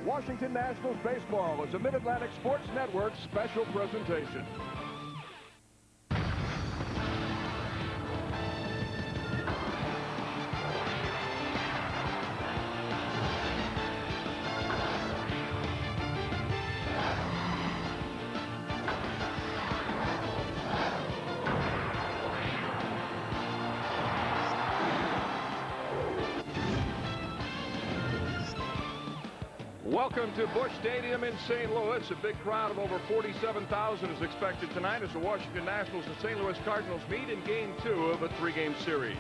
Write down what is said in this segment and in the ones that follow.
Washington Nationals Baseball is a Mid-Atlantic Sports Network special presentation. Welcome to Busch Stadium in St. Louis. A big crowd of over 47,000 is expected tonight as the Washington Nationals and St. Louis Cardinals meet in Game 2 of a 3-game series.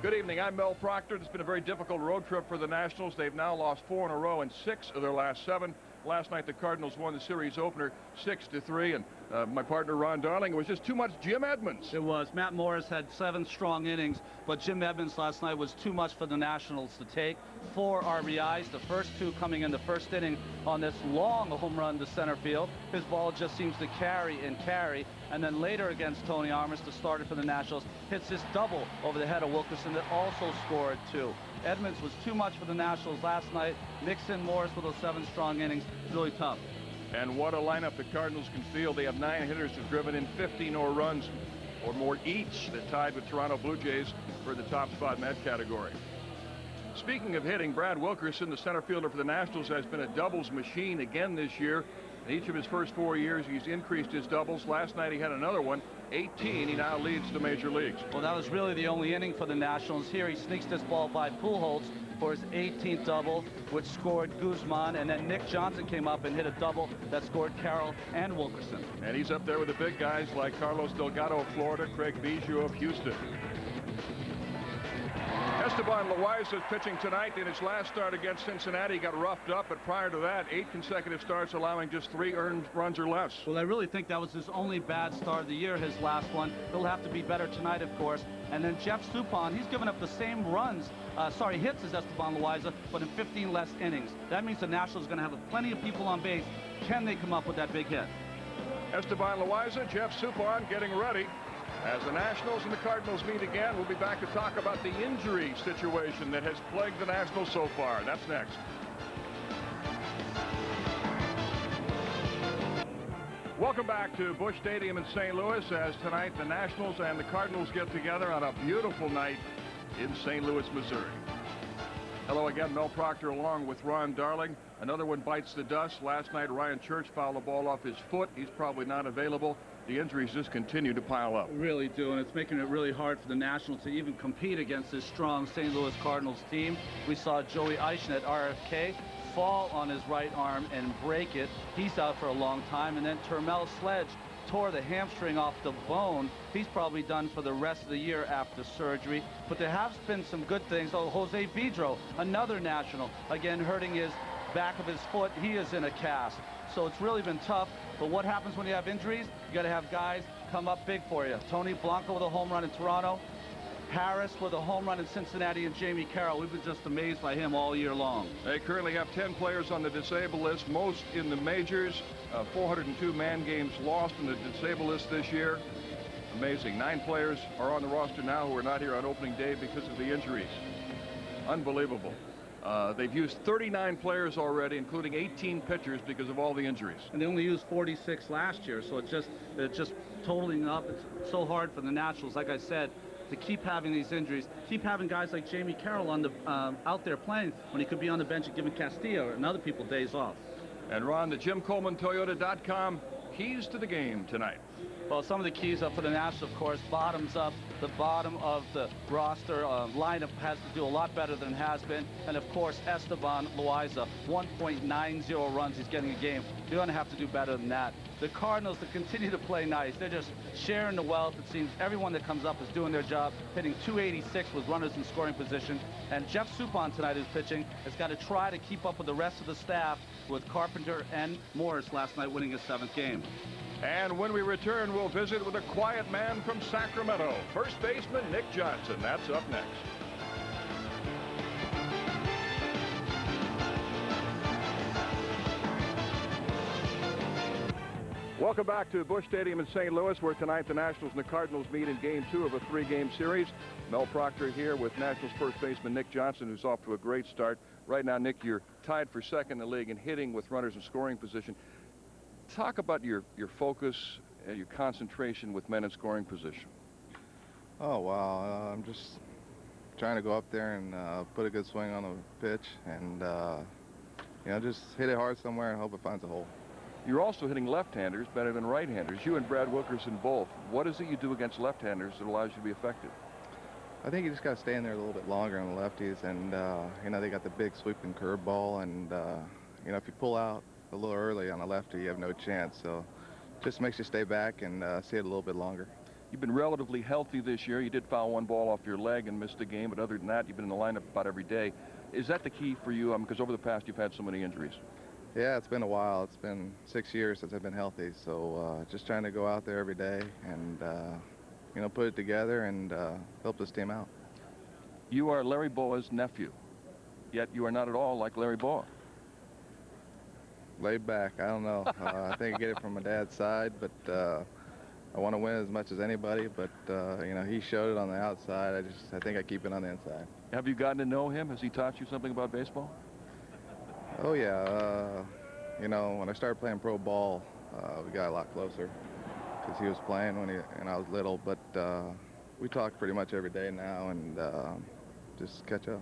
Good evening. I'm Mel Proctor. It's been a very difficult road trip for the Nationals. They've now lost 4 in a row in 6 of their last 7. Last night, the Cardinals won the series opener 6-3, and my partner, Ron Darling, it was just too much Jim Edmonds. It was. Matt Morris had 7 strong innings, but Jim Edmonds last night was too much for the Nationals to take. 4 RBIs, the first 2 coming in the first inning on this long home run to center field. His ball just seems to carry and carry, and then later against Tony Armas, the starter for the Nationals, hits this double over the head of Wilkerson that also scored 2. Edmonds was too much for the Nationals last night. Nixon, Morris with those 7 strong innings. Really tough. And what a lineup the Cardinals can field. They have 9 hitters who've driven in 15 or runs or more each, that tied with Toronto Blue Jays for the top spot in that category. Speaking of hitting, Brad Wilkerson, the center fielder for the Nationals, has been a doubles machine again this year. In each of his first 4 years, he's increased his doubles. Last night he had another one, 18. He now leads the major leagues. Well, that was really the only inning for the Nationals here. He sneaks this ball by Pujols for his 18th double, which scored Guzman, and then Nick Johnson came up and hit a double that scored Carroll and Wilkerson. And he's up there with the big guys like Carlos Delgado of Florida, Craig Biggio of Houston. Esteban Loaiza is pitching tonight. In his last start against Cincinnati, he got roughed up, but prior to that, 8 consecutive starts, allowing just 3 earned runs or less. Well, I really think that was his only bad start of the year, his last one. He'll have to be better tonight, of course. And then Jeff Suppan, he's given up the same hits as Esteban Loaiza, but in 15 less innings. That means the Nationals are going to have plenty of people on base. Can they come up with that big hit? Esteban Loaiza, Jeff Suppan getting ready. As the Nationals and the Cardinals meet again, we'll be back to talk about the injury situation that has plagued the Nationals so far. That's next. Welcome back to Busch Stadium in St. Louis, as tonight the Nationals and the Cardinals get together on a beautiful night in St. Louis, Missouri. Hello again, Mel Proctor along with Ron Darling. Another one bites the dust. Last night, Ryan Church fouled the ball off his foot. He's probably not available. The injuries just continue to pile up. Really do, and it's making it really hard for the Nationals to even compete against this strong St. Louis Cardinals team. We saw Joey Eichen at RFK fall on his right arm and break it. He's out for a long time. And then Termel Sledge tore the hamstring off the bone. He's probably done for the rest of the year after surgery. But there have been some good things. Oh, Jose Vidro, another National, again hurting his back of his foot. He is in a cast. So it's really been tough. But what happens when you have injuries? You got to have guys come up big for you. Tony Blanco with a home run in Toronto. Harris with a home run in Cincinnati, and Jamie Carroll. We've been just amazed by him all year long. They currently have 10 players on the disabled list, most in the majors. 402 man games lost in the disabled list this year. Amazing. 9 players are on the roster now who are not here on opening day because of the injuries. Unbelievable. They've used 39 players already, including 18 pitchers, because of all the injuries. And they only used 46 last year, so it's just totaling up. It's so hard for the Nationals, like I said, to keep having these injuries, keep having guys like Jamie Carroll on the out there playing when he could be on the bench and giving Castillo and other people days off. And Ron, the JimColemanToyota.com keys to the game tonight. Well, some of the keys up for the Nationals, of course, bottoms up. The bottom of the roster lineup has to do a lot better than it has been. And, of course, Esteban Loaiza, 1.90 runs he's getting a game. You're going to have to do better than that. The Cardinals, they continue to play nice. They're just sharing the wealth. It seems everyone that comes up is doing their job, hitting .286 with runners in scoring position. And Jeff Suppan tonight, who's pitching, has got to try to keep up with the rest of the staff, with Carpenter and Morris last night winning his 7th game. And when we return, we'll visit with a quiet man from Sacramento, first baseman Nick Johnson. That's up next. Welcome back to Busch Stadium in St. Louis, where tonight the Nationals and the Cardinals meet in Game 2 of a 3-game series. Mel Proctor here with Nationals first baseman Nick Johnson, who's off to a great start. Right now, Nick, you're tied for second in the league in hitting with runners in scoring position. Talk about your focus and your concentration with men in scoring position. Oh, wow. I'm just trying to go up there and put a good swing on the pitch and, you know, just hit it hard somewhere and hope it finds a hole. You're also hitting left-handers better than right-handers. You and Brad Wilkerson both. What is it you do against left-handers that allows you to be effective? I think you just got to stay in there a little bit longer on the lefties, and you know, they got the big sweeping curveball, and you know, if you pull out a little early on a lefty, you have no chance. So just makes you stay back and see it a little bit longer. You've been relatively healthy this year. You did foul one ball off your leg and missed a game, but other than that, you've been in the lineup about every day. Is that the key for you? Because over the past, you've had so many injuries. Yeah, it's been a while. It's been 6 years since I've been healthy, so just trying to go out there every day and you know, put it together and help this team out. You are Larry Boa's nephew, yet you are not at all like Larry Boa. Laid back, I don't know. I think I get it from my dad's side, but I want to win as much as anybody, but you know, he showed it on the outside. I think I keep it on the inside. Have you gotten to know him? Has he taught you something about baseball? Oh yeah, you know, when I started playing pro ball, we got a lot closer because he was playing when I was little, but we talk pretty much every day now and just catch up.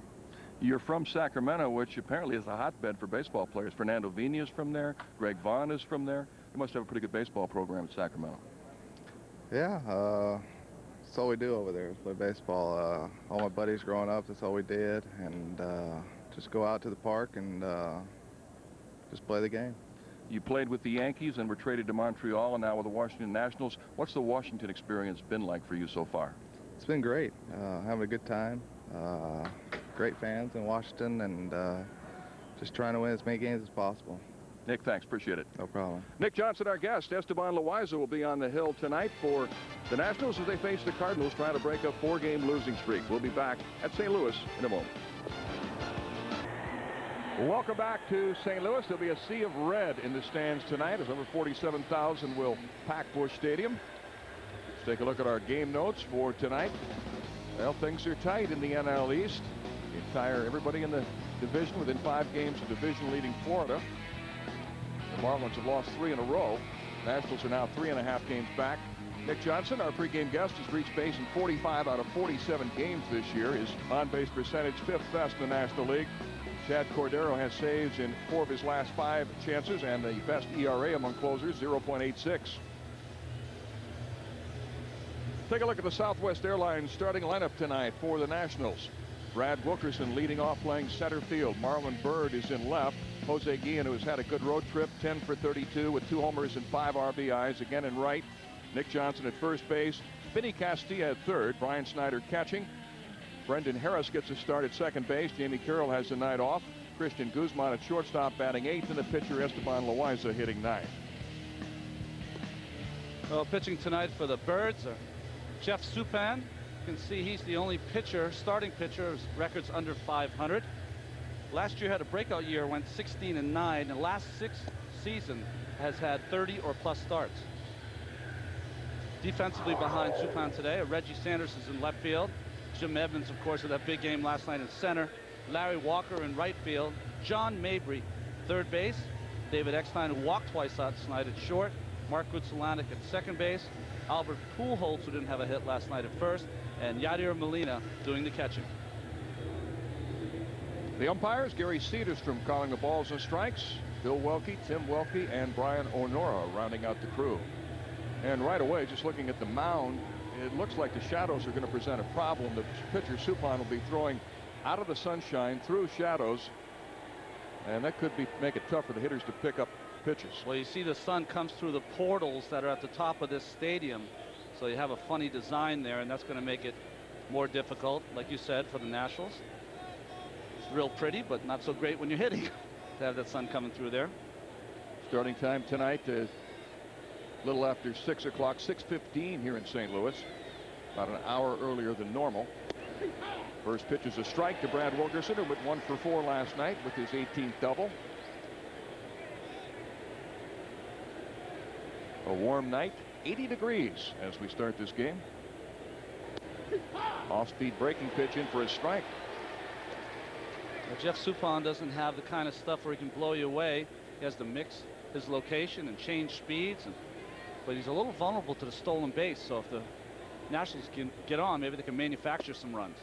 You're from Sacramento, which apparently is a hotbed for baseball players. Fernando Vina's from there. Greg Vaughn is from there. You must have a pretty good baseball program at Sacramento. Yeah, that's all we do over there is play baseball. All my buddies growing up, that's all we did, and just go out to the park and just play the game. You played with the Yankees and were traded to Montreal and now with the Washington Nationals. What's the Washington experience been like for you so far? It's been great. Having a good time. Great fans in Washington, and just trying to win as many games as possible. Nick, thanks. Appreciate it. No problem. Nick Johnson, our guest. Esteban Loaiza will be on the hill tonight for the Nationals as they face the Cardinals trying to break a 4-game losing streak. We'll be back at St. Louis in a moment. Welcome back to St. Louis. There'll be a sea of red in the stands tonight as over 47,000 will pack Busch Stadium. Let's take a look at our game notes for tonight. Well, things are tight in the NL East. Everybody in the division within 5 games of division leading Florida. The Marlins have lost 3 in a row. Nationals are now 3.5 games back. Nick Johnson, our pregame guest, has reached base in 45 out of 47 games this year. His on-base percentage 5th best in the National League. Chad Cordero has saves in 4 of his last 5 chances, and the best ERA among closers, 0.86. Take a look at the Southwest Airlines starting lineup tonight for the Nationals. Brad Wilkerson leading off, playing center field. Marlon Byrd is in left. Jose Guillen, who has had a good road trip, 10 for 32 with 2 homers and 5 RBIs, again in right. Nick Johnson at first base. Vinny Castilla at third. Brian Snyder catching. Brendan Harris gets a start at second base. Jamie Carroll has the night off. Christian Guzman at shortstop batting 8th, and the pitcher Esteban Loaiza hitting 9th. Well, pitching tonight for the Birds are Jeff Supan. You can see he's the only pitcher, starting pitcher, whose record's under 500. Last year had a breakout year, went 16-9. The last 6 seasons has had 30 or plus starts. Defensively behind Supan today, Reggie Sanders is in left field. Jim Edmonds, of course, with that big game last night in center. Larry Walker in right field. John Mabry, third base. David Eckstein, who walked twice last night at short. Mark Gutsalanic at second base. Albert Pujols, who didn't have a hit last night at first. And Yadier Molina doing the catching. The umpires, Gary Cedarstrom calling the balls and strikes. Bill Welke, Tim Welke, and Brian Onora rounding out the crew. And right away, just looking at the mound, it looks like the shadows are going to present a problem. The pitcher Supan will be throwing out of the sunshine through shadows, and that could make it tough for the hitters to pick up pitches. Well, you see the sun comes through the portals that are at the top of this stadium, so you have a funny design there, and that's going to make it more difficult, like you said, for the Nationals. It's real pretty, but not so great when you're hitting to have that sun coming through there. Starting time tonight is a little after 6 o'clock, 6:15 here in St. Louis, about an hour earlier than normal. First pitch is a strike to Brad Wilkerson, who went 1 for 4 last night with his 18th double. A warm night, 80 degrees as we start this game. Off-speed breaking pitch in for a strike. Jeff Suppan doesn't have the kind of stuff where he can blow you away. He has to mix his location and change speeds, but he's a little vulnerable to the stolen base. So if the Nationals can get on, maybe they can manufacture some runs.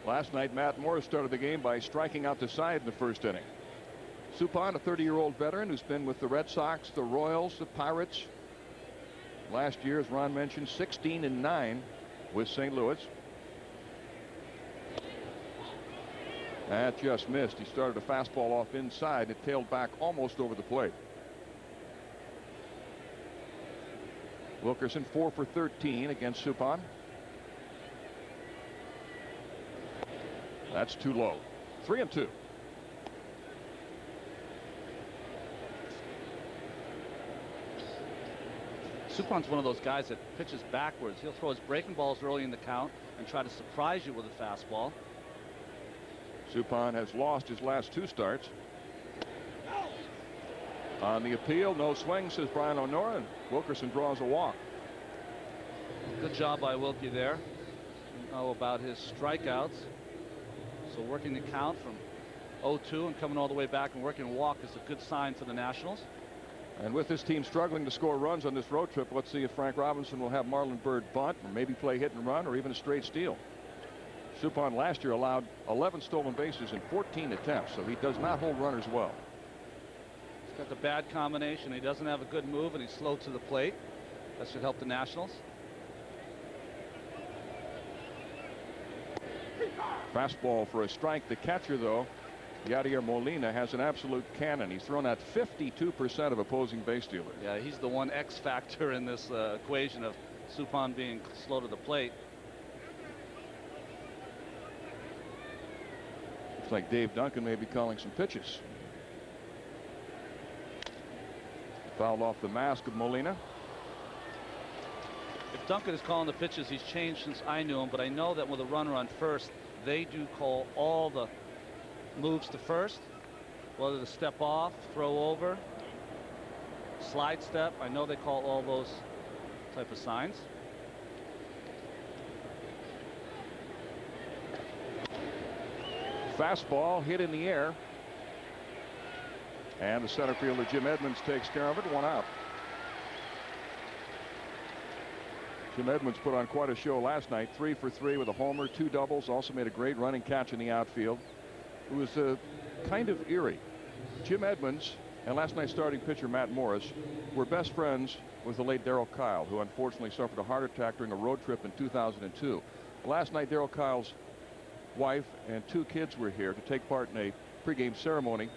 Last night, Matt Morris started the game by striking out the side in the first inning. Suppan, a 30-year-old veteran who's been with the Red Sox, the Royals, the Pirates. Last year, as Ron mentioned, 16-9 with St. Louis. That just missed. He started a fastball off inside. It tailed back almost over the plate. Wilkerson 4 for 13 against Suppan. That's too low. 3-2. Suppan's one of those guys that pitches backwards. He'll throw his breaking balls early in the count and try to surprise you with a fastball. Suppan has lost his last 2 starts. On the appeal, no swing, says Brian O'Nora, and Wilkerson draws a walk. Good job by Wilkie there. You know about his strikeouts. So working the count from 0-2 and coming all the way back and working a walk is a good sign for the Nationals. And with this team struggling to score runs on this road trip, let's see if Frank Robinson will have Marlon Byrd bunt, or maybe play hit and run, or even a straight steal. Suppan last year allowed 11 stolen bases in 14 attempts, so he does not hold runners well. He's got the bad combination. He doesn't have a good move, and he's slow to the plate. That should help the Nationals. Fastball for a strike. The catcher, though, Yadier Molina, has an absolute cannon. He's thrown at 52% of opposing base stealers. Yeah, he's the one X factor in this equation of Suppan being slow to the plate. Looks like Dave Duncan may be calling some pitches. Fouled off the mask of Molina. If Duncan is calling the pitches, he's changed since I knew him, but I know that with a runner on first, they do call all the moves to first, whether to step off, throw over, slide step. I know they call all those type of signs. Fastball hit in the air, and the center fielder Jim Edmonds takes care of it. 1 out. Jim Edmonds put on quite a show last night. 3 for 3 with a homer, 2 doubles. Also made a great running catch in the outfield. It was kind of eerie. Jim Edmonds and last night's starting pitcher Matt Morris were best friends with the late Darryl Kyle, who unfortunately suffered a heart attack during a road trip in 2002. Last night, Darryl Kyle's wife and 2 kids were here to take part in a pregame ceremony.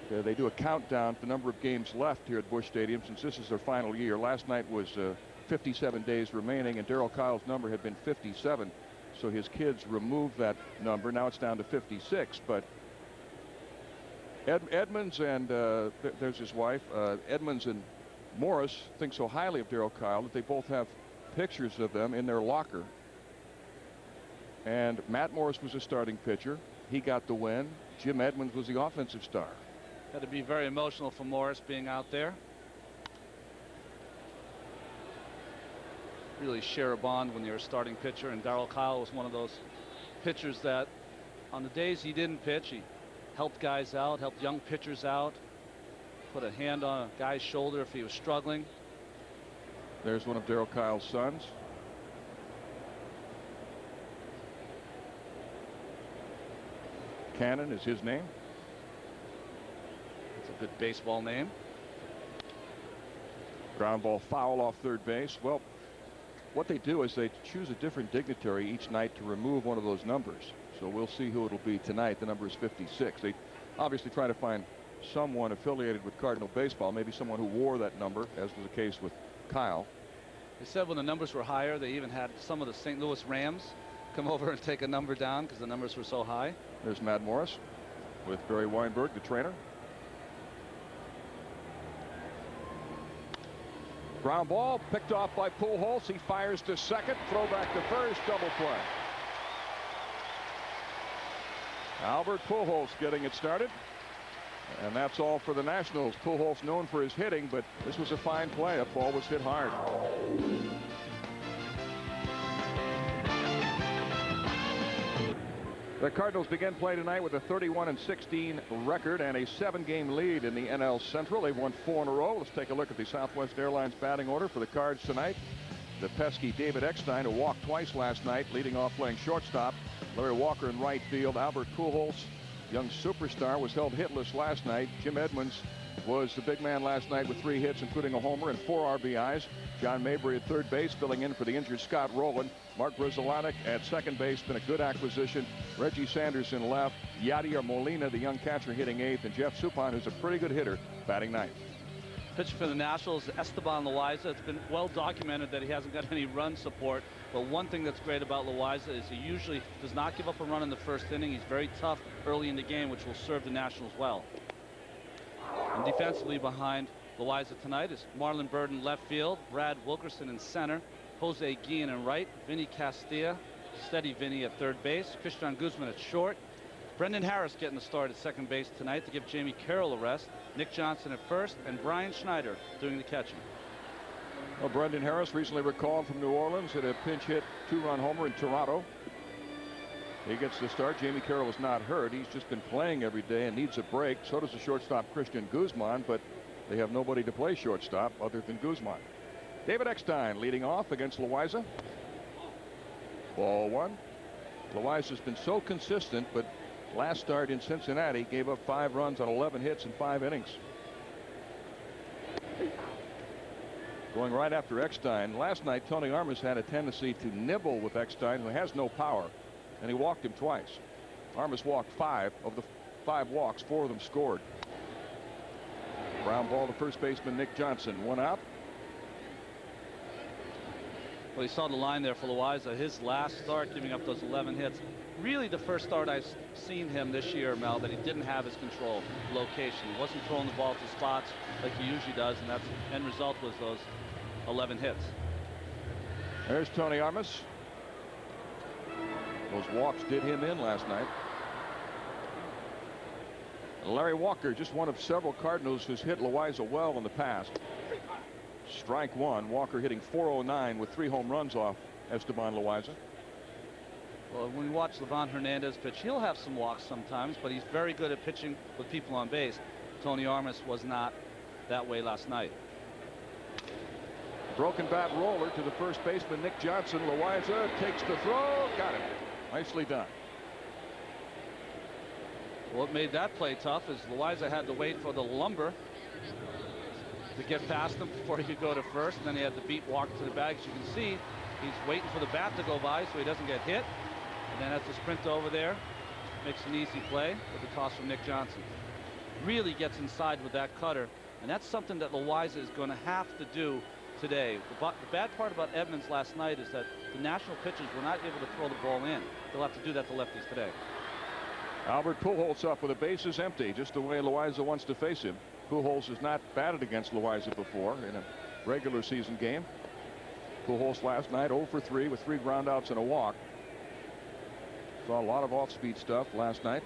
They do a countdown to the number of games left here at Busch Stadium since this is their final year. Last night was 57 days remaining, and Darryl Kyle's number had been 57. So his kids removed that number. Now it's down to 56. But Edmonds and there's his wife. Edmonds and Morris think so highly of Darryl Kyle that they both have pictures of them in their locker. And Matt Morris was a starting pitcher. He got the win. Jim Edmonds was the offensive star. Had to be very emotional for Morris being out there. Really share a bond when you're a starting pitcher, and Darryl Kyle was one of those pitchers that on the days he didn't pitch, he helped guys out, helped young pitchers out, put a hand on a guy's shoulder if he was struggling. There's one of Darryl Kyle's sons. Cannon is his name. It's a good baseball name. Ground ball foul off third base. Well, what they do is they choose a different dignitary each night to remove one of those numbers. So we'll see who it'll be tonight. The number is 56. They obviously try to find someone affiliated with Cardinal baseball, maybe someone who wore that number, as was the case with Kyle. They said when the numbers were higher, they even had some of the St. Louis Rams come over and take a number down because the numbers were so high. There's Matt Morris with Barry Weinberg, the trainer. Ground ball picked off by Pujols. He fires to second. Throw back to first. Double play. Albert Pujols getting it started. And that's all for the Nationals. Pujols known for his hitting, but this was a fine play. That ball was hit hard. The Cardinals begin play tonight with a 31-16 record and a 7-game lead in the NL Central. They've won 4 in a row. Let's take a look at the Southwest Airlines batting order for the Cards tonight. The pesky David Eckstein, who walked twice last night, leading off playing shortstop. Larry Walker in right field. Albert Pujols, young superstar, was held hitless last night. Jim Edmonds was the big man last night with 3 hits, including a homer and 4 RBIs. John Mabry at third base, filling in for the injured Scott Rowland. Mark Brzezolanek at second base, been a good acquisition. Reggie Sanders in left. Yadier Molina, the young catcher, hitting 8th. And Jeff Suppan, who's a pretty good hitter, batting 9th. Pitching for the Nationals, Esteban Loaiza. It's been well documented that he hasn't got any run support. But one thing that's great about Loaiza is he usually does not give up a run in the first inning. He's very tough early in the game, which will serve the Nationals well. And defensively behind Loaiza tonight is Marlon Byrd in left field, Brad Wilkerson in center, Jose Guillen in right, Vinny Castilla, steady Vinny at third base, Christian Guzman at short, Brendan Harris getting the start at second base tonight to give Jamie Carroll a rest, Nick Johnson at first, and Brian Schneider doing the catching. Well, Brendan Harris recently recalled from New Orleans, hit a pinch hit 2-run homer in Toronto. He gets the start. Jamie Carroll is not hurt. He's just been playing every day and needs a break. So does the shortstop Christian Guzman, but they have nobody to play shortstop other than Guzman. David Eckstein leading off against Loaiza. Ball 1. Loaiza's been so consistent, but last start in Cincinnati gave up 5 runs on 11 hits in 5 innings. Going right after Eckstein. Last night, Tony Armas had a tendency to nibble with Eckstein, who has no power, and he walked him twice. Armas walked 5. Of the 5 walks, 4 of them scored. Ground ball to first baseman Nick Johnson. 1 out. Well, you saw the line there for Loaiza. His last start giving up those 11 hits. Really the first start I've seen him this year, Mel, that he didn't have his control location. He wasn't throwing the ball to spots like he usually does, and that's the end result was those 11 hits. There's Tony Armas. Those walks did him in last night. Larry Walker, just one of several Cardinals who's hit Loaiza well in the past. Strike 1. Walker hitting .409 with 3 home runs off Esteban Loaiza. Well, when you watch Livan Hernandez pitch, he'll have some walks sometimes, but he's very good at pitching with people on base. Tony Armas was not that way last night. Broken bat roller to the first baseman Nick Johnson. Loaiza takes the throw. Got him. Nicely done. What made that play tough is Loaiza had to wait for the lumber to get past him before he could go to first, and then he had to beat Walker to the bag. As you can see, he's waiting for the bat to go by so he doesn't get hit, and then has to sprint over there, makes an easy play with the toss from Nick Johnson. Really gets inside with that cutter, and that's something that Loaiza is going to have to do today. The bad part about Edmonds last night is that the National pitchers were not able to throw the ball in. They'll have to do that to lefties today. Albert Pujols up with the bases empty, just the way Loaiza wants to face him. Pujols has not batted against Loaiza before in a regular season game. Pujols last night 0 for 3 with 3 groundouts and a walk. Saw a lot of off-speed stuff last night.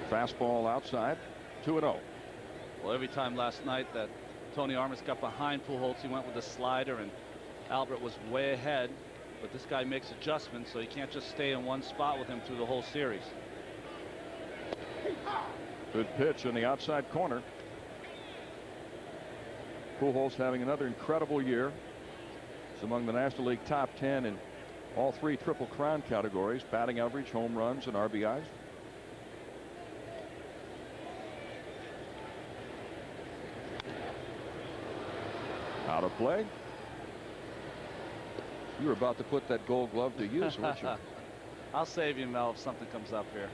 Fastball outside, 2-0. Well, every time last night that Tony Armas got behind Pujols, he went with a slider, and Albert was way ahead. But this guy makes adjustments, so he can't just stay in one spot with him through the whole series. Good pitch in the outside corner. Pujols having another incredible year. He's among the National League top 10 in all 3 Triple Crown categories: batting average, home runs, and RBIs. Out of play. You were about to put that Gold Glove to use, weren't you? I'll save you, Mel, if something comes up here.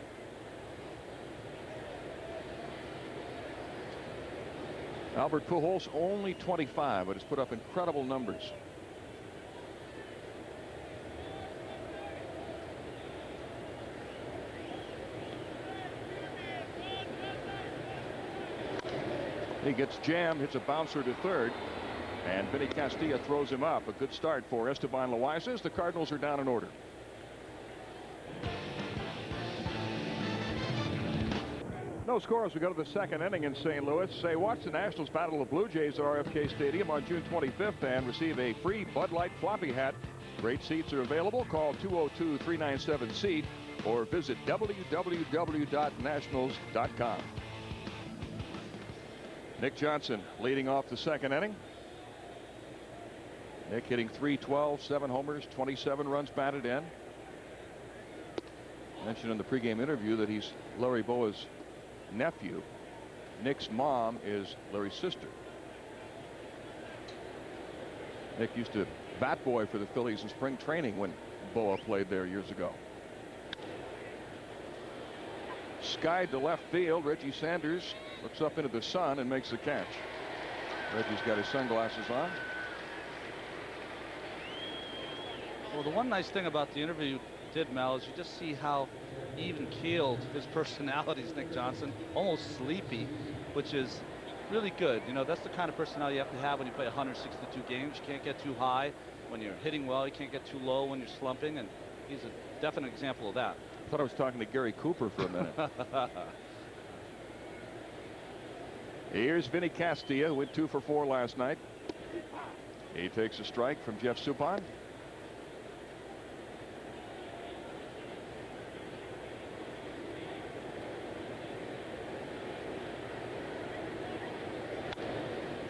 Albert Pujols only 25, but has put up incredible numbers. He gets jammed, hits a bouncer to third, and Vinny Castilla throws him up. A good start for Esteban Loaiza as the Cardinals are down in order. No score as we go to the second inning in St. Louis. Say, watch the Nationals battle the Blue Jays at RFK Stadium on June 25th and receive a free Bud Light floppy hat. Great seats are available. Call 202-397-SEAT or visit www.nationals.com. Nick Johnson leading off the second inning. Nick hitting .312, 7 homers, 27 runs batted in. Mentioned in the pregame interview that he's Larry Bowa's nephew. Nick's mom is Larry's sister. Nick used to bat boy for the Phillies in spring training when Bowa played there years ago. Skied to left field. Reggie Sanders looks up into the sun and makes the catch. Reggie's got his sunglasses on. Well, the one nice thing about the interview you did, Mel, is you just see how even-keeled his personality is, Nick Johnson. Almost sleepy, which is really good. You know, that's the kind of personality you have to have when you play 162 games. You can't get too high when you're hitting well. You can't get too low when you're slumping, and he's a definite example of that. I thought I was talking to Gary Cooper for a minute. Here's Vinny Castilla, who went 2 for 4 last night. He takes a strike from Jeff Suppan.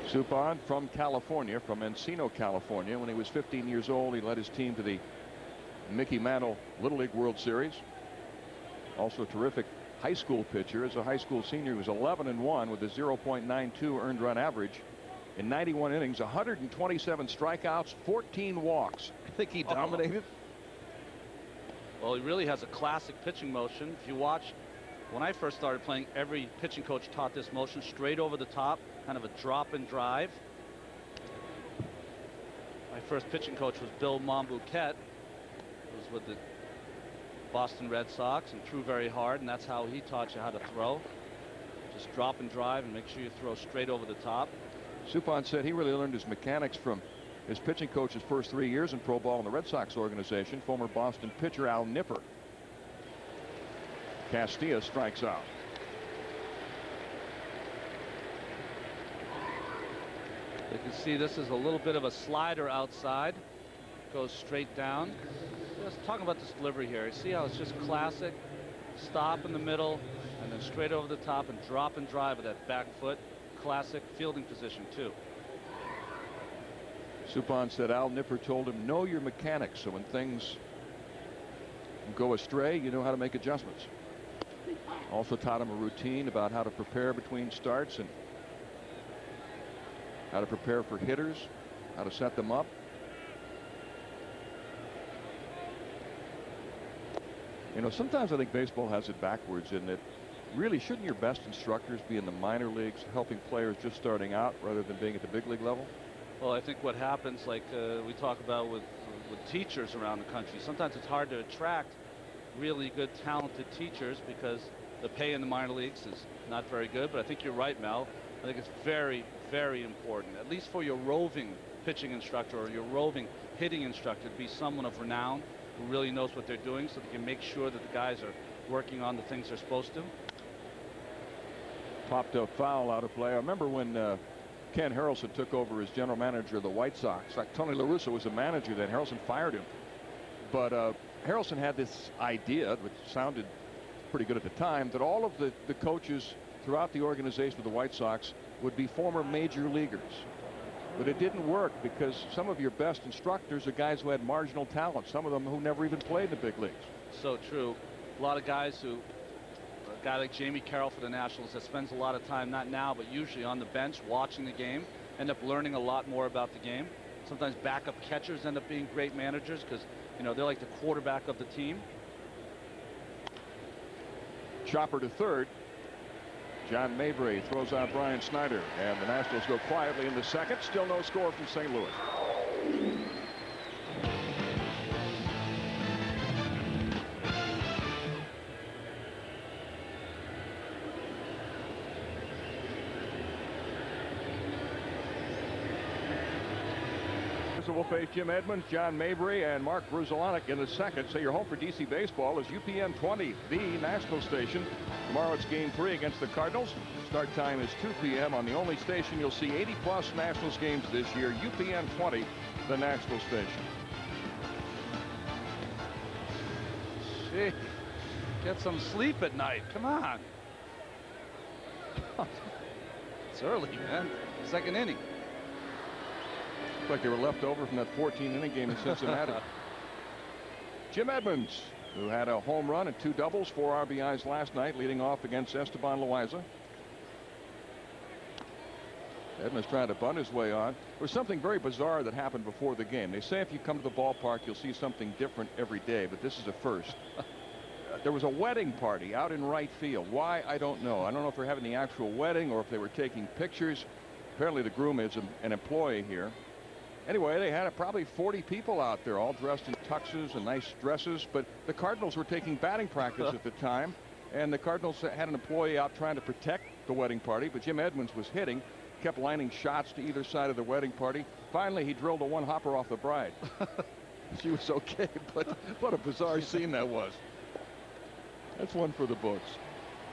Suppan from California, from Encino, California. When he was 15 years old, he led his team to the Mickey Mantle Little League World Series. Also a terrific high school pitcher. As a high school senior, he was 11-1 with a 0.92 earned run average in 91 innings, 127 strikeouts, 14 walks. I think he dominated. Well, he really has a classic pitching motion. If you watch, when I first started playing, every pitching coach taught this motion straight over the top, kind of a drop and drive. My first pitching coach was Bill Monbouquet, who was with the Boston Red Sox and threw very hard, and that's how he taught you how to throw. Just drop and drive and make sure you throw straight over the top. Suppan said he really learned his mechanics from his pitching coach's first 3 years in pro ball in the Red Sox organization, former Boston pitcher Al Nipper. Castilla strikes out. You can see this is a little bit of a slider outside. Goes straight down. Just talking about this delivery here. You see how it's just classic. Stop in the middle and then straight over the top and drop and drive with that back foot. Classic fielding position too. Suppan said Al Nipper told him, know your mechanics, so when things go astray, you know how to make adjustments. Also taught him a routine about how to prepare between starts and how to prepare for hitters, how to set them up. You know, sometimes I think baseball has it backwards in that really shouldn't your best instructors be in the minor leagues helping players just starting out rather than being at the big league level? Well, I think what happens, like we talk about with teachers around the country, sometimes it's hard to attract really good, talented teachers because the pay in the minor leagues is not very good. But I think you're right, Mel. I think it's very, very important, at least for your roving pitching instructor or your roving hitting instructor, to be someone of renown who really knows what they're doing so they can make sure that the guys are working on the things they're supposed to. Popped a foul out of play. I remember when Ken Harrelson took over as general manager of the White Sox. In fact, Tony La Russa was a manager then. Harrelson fired him. But Harrelson had this idea, which sounded pretty good at the time, that all of the coaches throughout the organization of the White Sox would be former major leaguers. But it didn't work because some of your best instructors are guys who had marginal talent, some of them who never even played in the big leagues. So true. A lot of guys who, a guy like Jamie Carroll for the Nationals that spends a lot of time, not now, but usually on the bench watching the game, end up learning a lot more about the game. Sometimes backup catchers end up being great managers because, you know, they're like the quarterback of the team. Chopper to third. John Mabry throws out Brian Snyder, and the Nationals go quietly in the second. Still no score from St. Louis. Plaza will face Jim Edmonds, John Mabry, and Mark Bruzelanek in the second. So your home for DC baseball is UPN 20, the national station. Tomorrow it's Game 3 against the Cardinals. Start time is 2 p.m. on the only station you'll see 80-plus Nationals games this year, UPN 20, the national station. Gee, get some sleep at night. Come on. It's early, man. Second inning. Looks like they were left over from that 14-inning game in Cincinnati. Jim Edmonds, who had a home run and 2 doubles, 4 RBIs last night, leading off against Esteban Loaiza. Edmonds trying to bunt his way on. There was something very bizarre that happened before the game. They say if you come to the ballpark, you'll see something different every day, but this is a first. There was a wedding party out in right field. Why, I don't know. I don't know if they're having the actual wedding or if they were taking pictures. Apparently the groom is an employee here. Anyway, they had probably 40 people out there, all dressed in tuxes and nice dresses, but the Cardinals were taking batting practice at the time, and the Cardinals had an employee out trying to protect the wedding party, but Jim Edmonds was hitting, kept lining shots to either side of the wedding party. Finally, he drilled a one-hopper off the bride. She was okay, but what a bizarre scene that was. That's one for the books.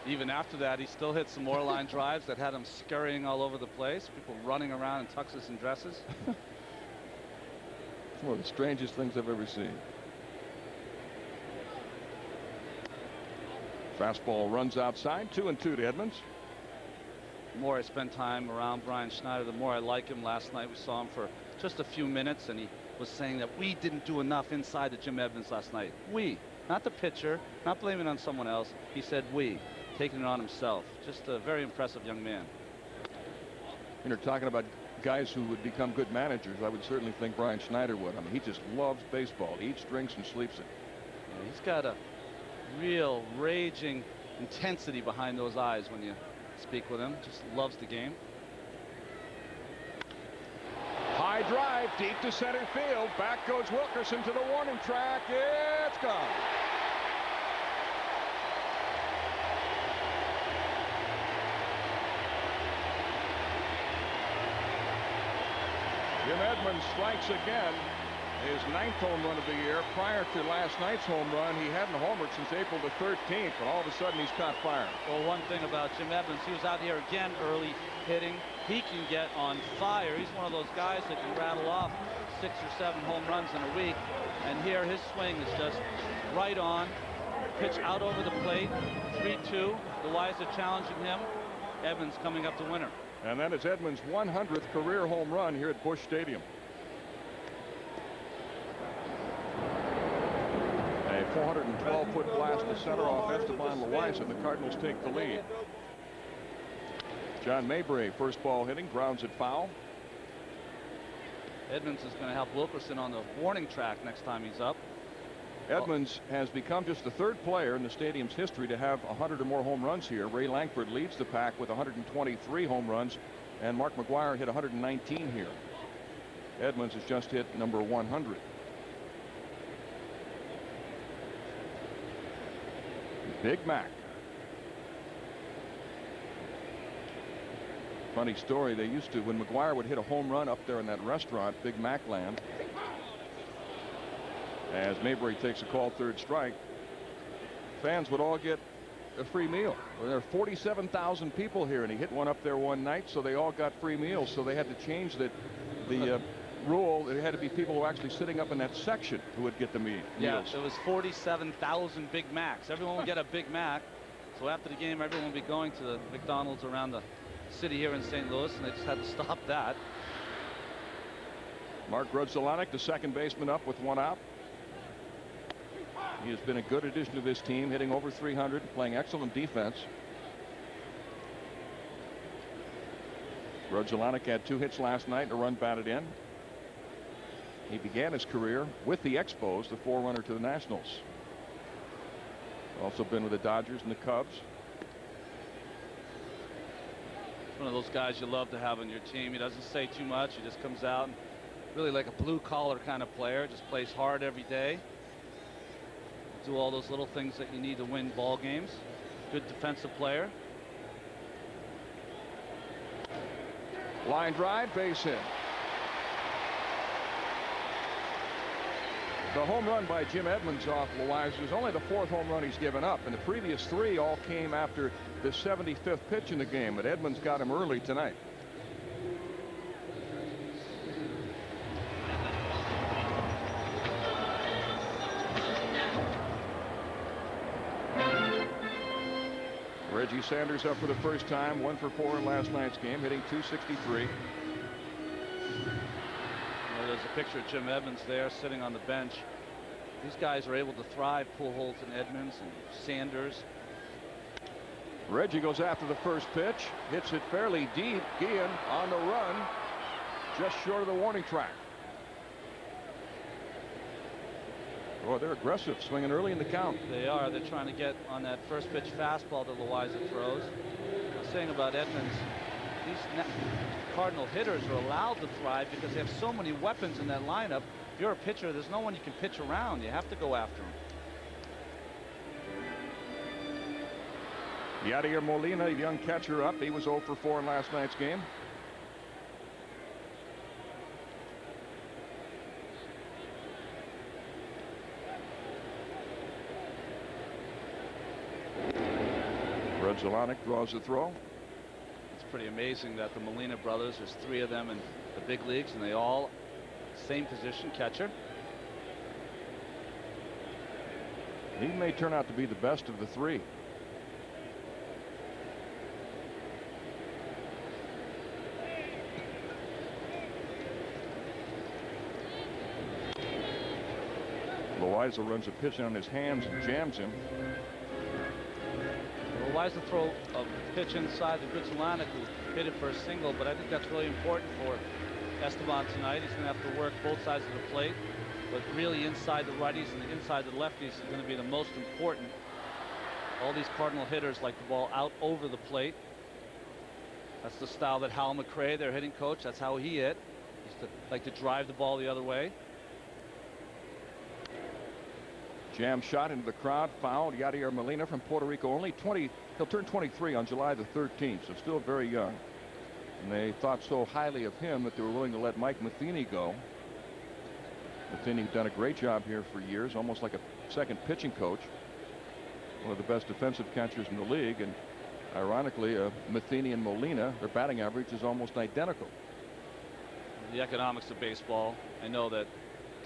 Even after that, he still hit some more line drives that had him scurrying all over the place. People running around in tuxes and dresses. It's one of the strangest things I've ever seen. Fastball runs outside, 2-2 to Edmonds. The more I spend time around Brian Schneider, the more I like him. Last night we saw him for just a few minutes, and he was saying that we didn't do enough inside to Jim Edmonds last night. We, not the pitcher, not blaming it on someone else. He said we, taking it on himself. Just a very impressive young man. And you're talking about guys who would become good managers. I would certainly think Brian Schneider would. I mean, he just loves baseball. He eats, drinks, and sleeps it. Yeah, he's got a real raging intensity behind those eyes when you speak with him. Just loves the game. High drive deep to center field. Back goes Wilkerson to the warning track. It's gone. Jim Edmonds strikes again. His 9th home run of the year. Prior to last night's home run, he hadn't homered since April the 13th, and all of a sudden he's caught fire. Well, one thing about Jim Edmonds, he was out here again early hitting. He can get on fire. He's one of those guys that can rattle off 6 or 7 home runs in a week. And here his swing is just right on. Pitch out over the plate. 3-2. Loaiza challenging him. Edmonds coming up the winner. And that is Edmonds' 100th career home run here at Busch Stadium. A 412-foot blast to center off Esteban Loaiza. The Cardinals take the lead. John Mabry, first ball hitting, grounds it foul. Edmonds is going to help Wilkerson on the warning track next time he's up. Edmonds has become just the 3rd player in the stadium's history to have 100 or more home runs here. Ray Lankford leads the pack with 123 home runs, and Mark McGwire hit 119 here. Edmonds has just hit number 100. Big Mac. Funny story, they used to, when McGwire would hit a home run up there in that restaurant, Big Mac Land, as Mabry takes a call, 3rd strike, fans would all get a free meal. Well, there are 47,000 people here, and he hit one up there one night, so they all got free meals. So they had to change the rule. It had to be people who were actually sitting up in that section who would get the meals. Yeah, it was 47,000 Big Macs. Everyone would get a Big Mac. So after the game, everyone would be going to the McDonald's around the city here in St. Louis, and they just had to stop that. Mark Bruzelanek, the second baseman, up with 1 out. He has been a good addition to this team, hitting over 300, playing excellent defense. Bruzelanek had 2 hits last night and a run batted in. He began his career with the Expos, the forerunner to the Nationals. Also been with the Dodgers and the Cubs. One of those guys you love to have on your team. He doesn't say too much. He just comes out and really like a blue collar kind of player. Just plays hard every day. Do all those little things that you need to win ball games. Good defensive player. Line drive, base hit. The home run by Jim Edmonds off Loaiza is only the 4th home run he's given up, and the previous 3 all came after the 75th pitch in the game, but Edmonds got him early tonight. Reggie Sanders up for the first time, 1 for 4 in last night's game, hitting .263. There's a picture of Jim Edmonds there sitting on the bench. These guys are able to thrive, Pujols and Edmonds and Sanders. Reggie goes after the first pitch, hits it fairly deep. Guillen on the run, just short of the warning track. Oh, they're aggressive, swinging early in the count. They are. They're trying to get on that first pitch fastball that Loaiza throws. I was saying about Edmonds, these Cardinal hitters are allowed to thrive because they have so many weapons in that lineup. If you're a pitcher, there's no one you can pitch around. You have to go after him. Yadier Molina, young catcher, up. He was 0 for 4 in last night's game. Red Zelanik draws the throw. It's pretty amazing that the Molina brothers, there's 3 of them in the big leagues, and they all same position, catcher. He may turn out to be the best of the 3. Loaiza runs a pitch on his hands and jams him. Loaiza throw a pitch inside the good Zelanik, who hit it for a single, but I think that's really important for Esteban tonight. He's going to have to work both sides of the plate, but really inside the righties and inside the lefties is going to be the most important. All these Cardinal hitters like the ball out over the plate. That's the style that Hal McRae, their hitting coach, that's how he hit. He used to like to drive the ball the other way. Jam shot into the crowd, fouled. Yadier Molina from Puerto Rico, only 20. He'll turn 23 on July the 13th, so still very young. And they thought so highly of him that they were willing to let Mike Matheny go. Matheny done a great job here for years, almost like a second pitching coach. One of the best defensive catchers in the league, and ironically, Matheny and Molina, their batting average is almost identical. The economics of baseball. I know that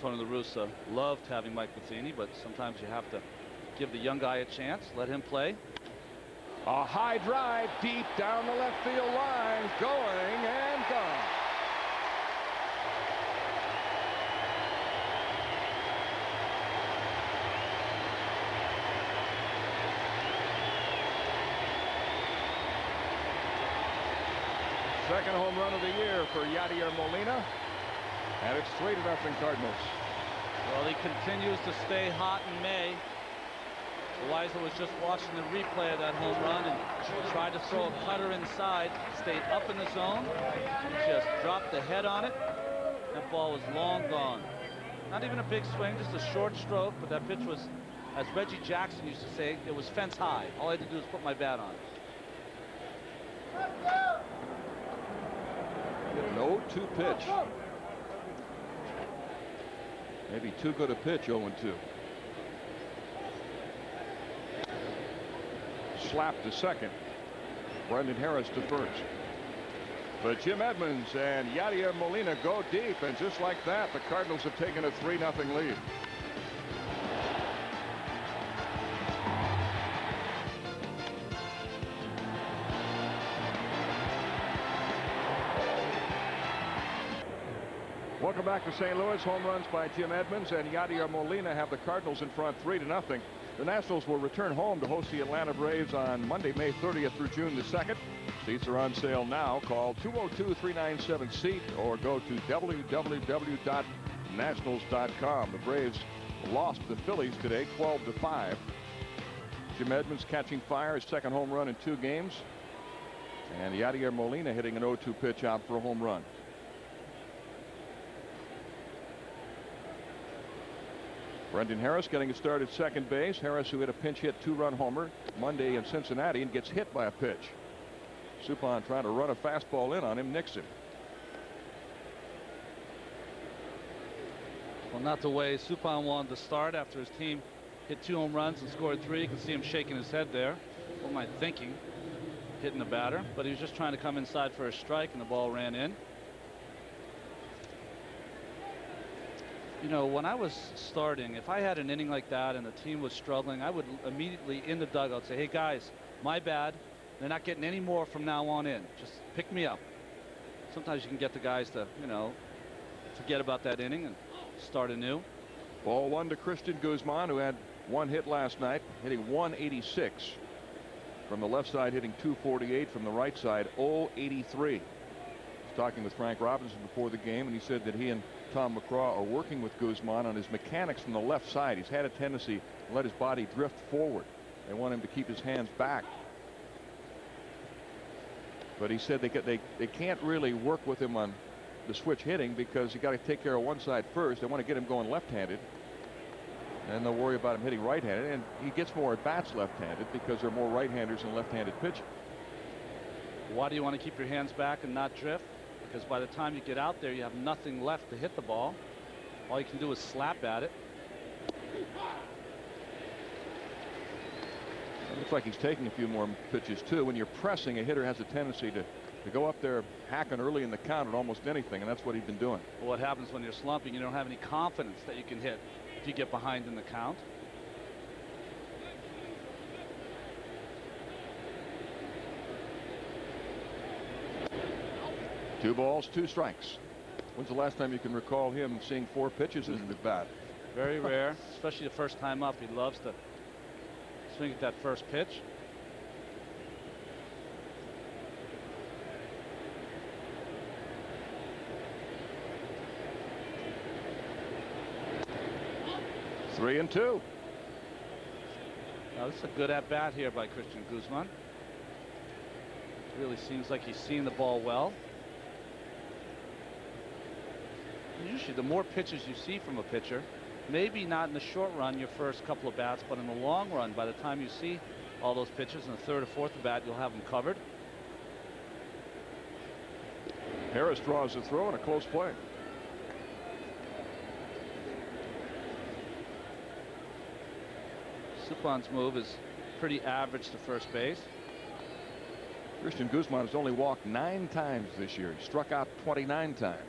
Tony La Russa loved having Mike Matheny, but sometimes you have to give the young guy a chance, let him play. A high drive deep down the left field line, going and gone. Second home run of the year for Yadier Molina. And it's 3-0 Cardinals. Well, he continues to stay hot in May. Loaiza was just watching the replay of that home run and tried to throw a cutter inside, stayed up in the zone, just dropped the head on it. That ball was long gone. Not even a big swing, just a short stroke, but that pitch was, as Reggie Jackson used to say, it was fence high. All I had to do was put my bat on it. No 2 pitch. Maybe too good a pitch, 0-2. Slap to second. Brendan Harris to first. But Jim Edmonds and Yadier Molina go deep, and just like that, the Cardinals have taken a 3-0 lead. Welcome back to St. Louis. Home runs by Jim Edmonds and Yadier Molina have the Cardinals in front 3-0. The Nationals will return home to host the Atlanta Braves on Monday, May 30th through June the 2nd. Seats are on sale now. Call 202-397-SEAT or go to www.nationals.com. The Braves lost the Phillies today 12-5. Jim Edmonds catching fire, his second home run in 2 games. And Yadier Molina hitting an 0-2 pitch out for a home run. Brendan Harris getting a start at second base. Harris, who hit a pinch hit 2-run homer Monday in Cincinnati and gets hit by a pitch. Suppan trying to run a fastball in on him, nicks him. Well, not the way Suppan wanted to start after his team hit 2 home runs and scored 3. You can see him shaking his head there. What am I thinking? Hitting the batter, but he was just trying to come inside for a strike, and the ball ran in. You know, when I was starting, if I had an inning like that and the team was struggling, I would immediately in the dugout say, hey guys, my bad. They're not getting any more from now on in. Just pick me up. Sometimes you can get the guys to, you know, forget about that inning and start anew. Ball 1 to Christian Guzman, who had 1 hit last night, hitting 186 from the left side, hitting 248 from the right side, 083. I was talking with Frank Robinson before the game, and he said that he and Tom McCraw are working with Guzman on his mechanics from the left side. He's had a tendency to let his body drift forward. They want him to keep his hands back. But he said they can't really work with him on the switch hitting because you got to take care of one side first. They want to get him going left-handed, and they'll worry about him hitting right-handed. And he gets more at bats left-handed because there are more right-handers than left-handed pitchers. Why do you want to keep your hands back and not drift? Because by the time you get out there, you have nothing left to hit the ball. All you can do is slap at it. It looks like he's taking a few more pitches too. When you're pressing, a hitter has a tendency to go up there hacking early in the count at almost anything, and that's what he's been doing. Well, what happens when you're slumping? You don't have any confidence that you can hit if you get behind in the count. Two balls, 2 strikes. When's the last time you can recall him seeing 4 pitches in the bat? Very rare, especially the first time up. He loves to swing at that first pitch. Three and two. Now, this is a good at bat here by Christian Guzman. Really seems like he's seeing the ball well. Usually the more pitches you see from a pitcher, maybe not in the short run your first couple of bats, but in the long run, by the time you see all those pitches in the 3rd or 4th at bat, you'll have them covered. Harris draws the throw and a close play. Suppan's move is pretty average to first base. Christian Guzman has only walked 9 times this year. He struck out 29 times.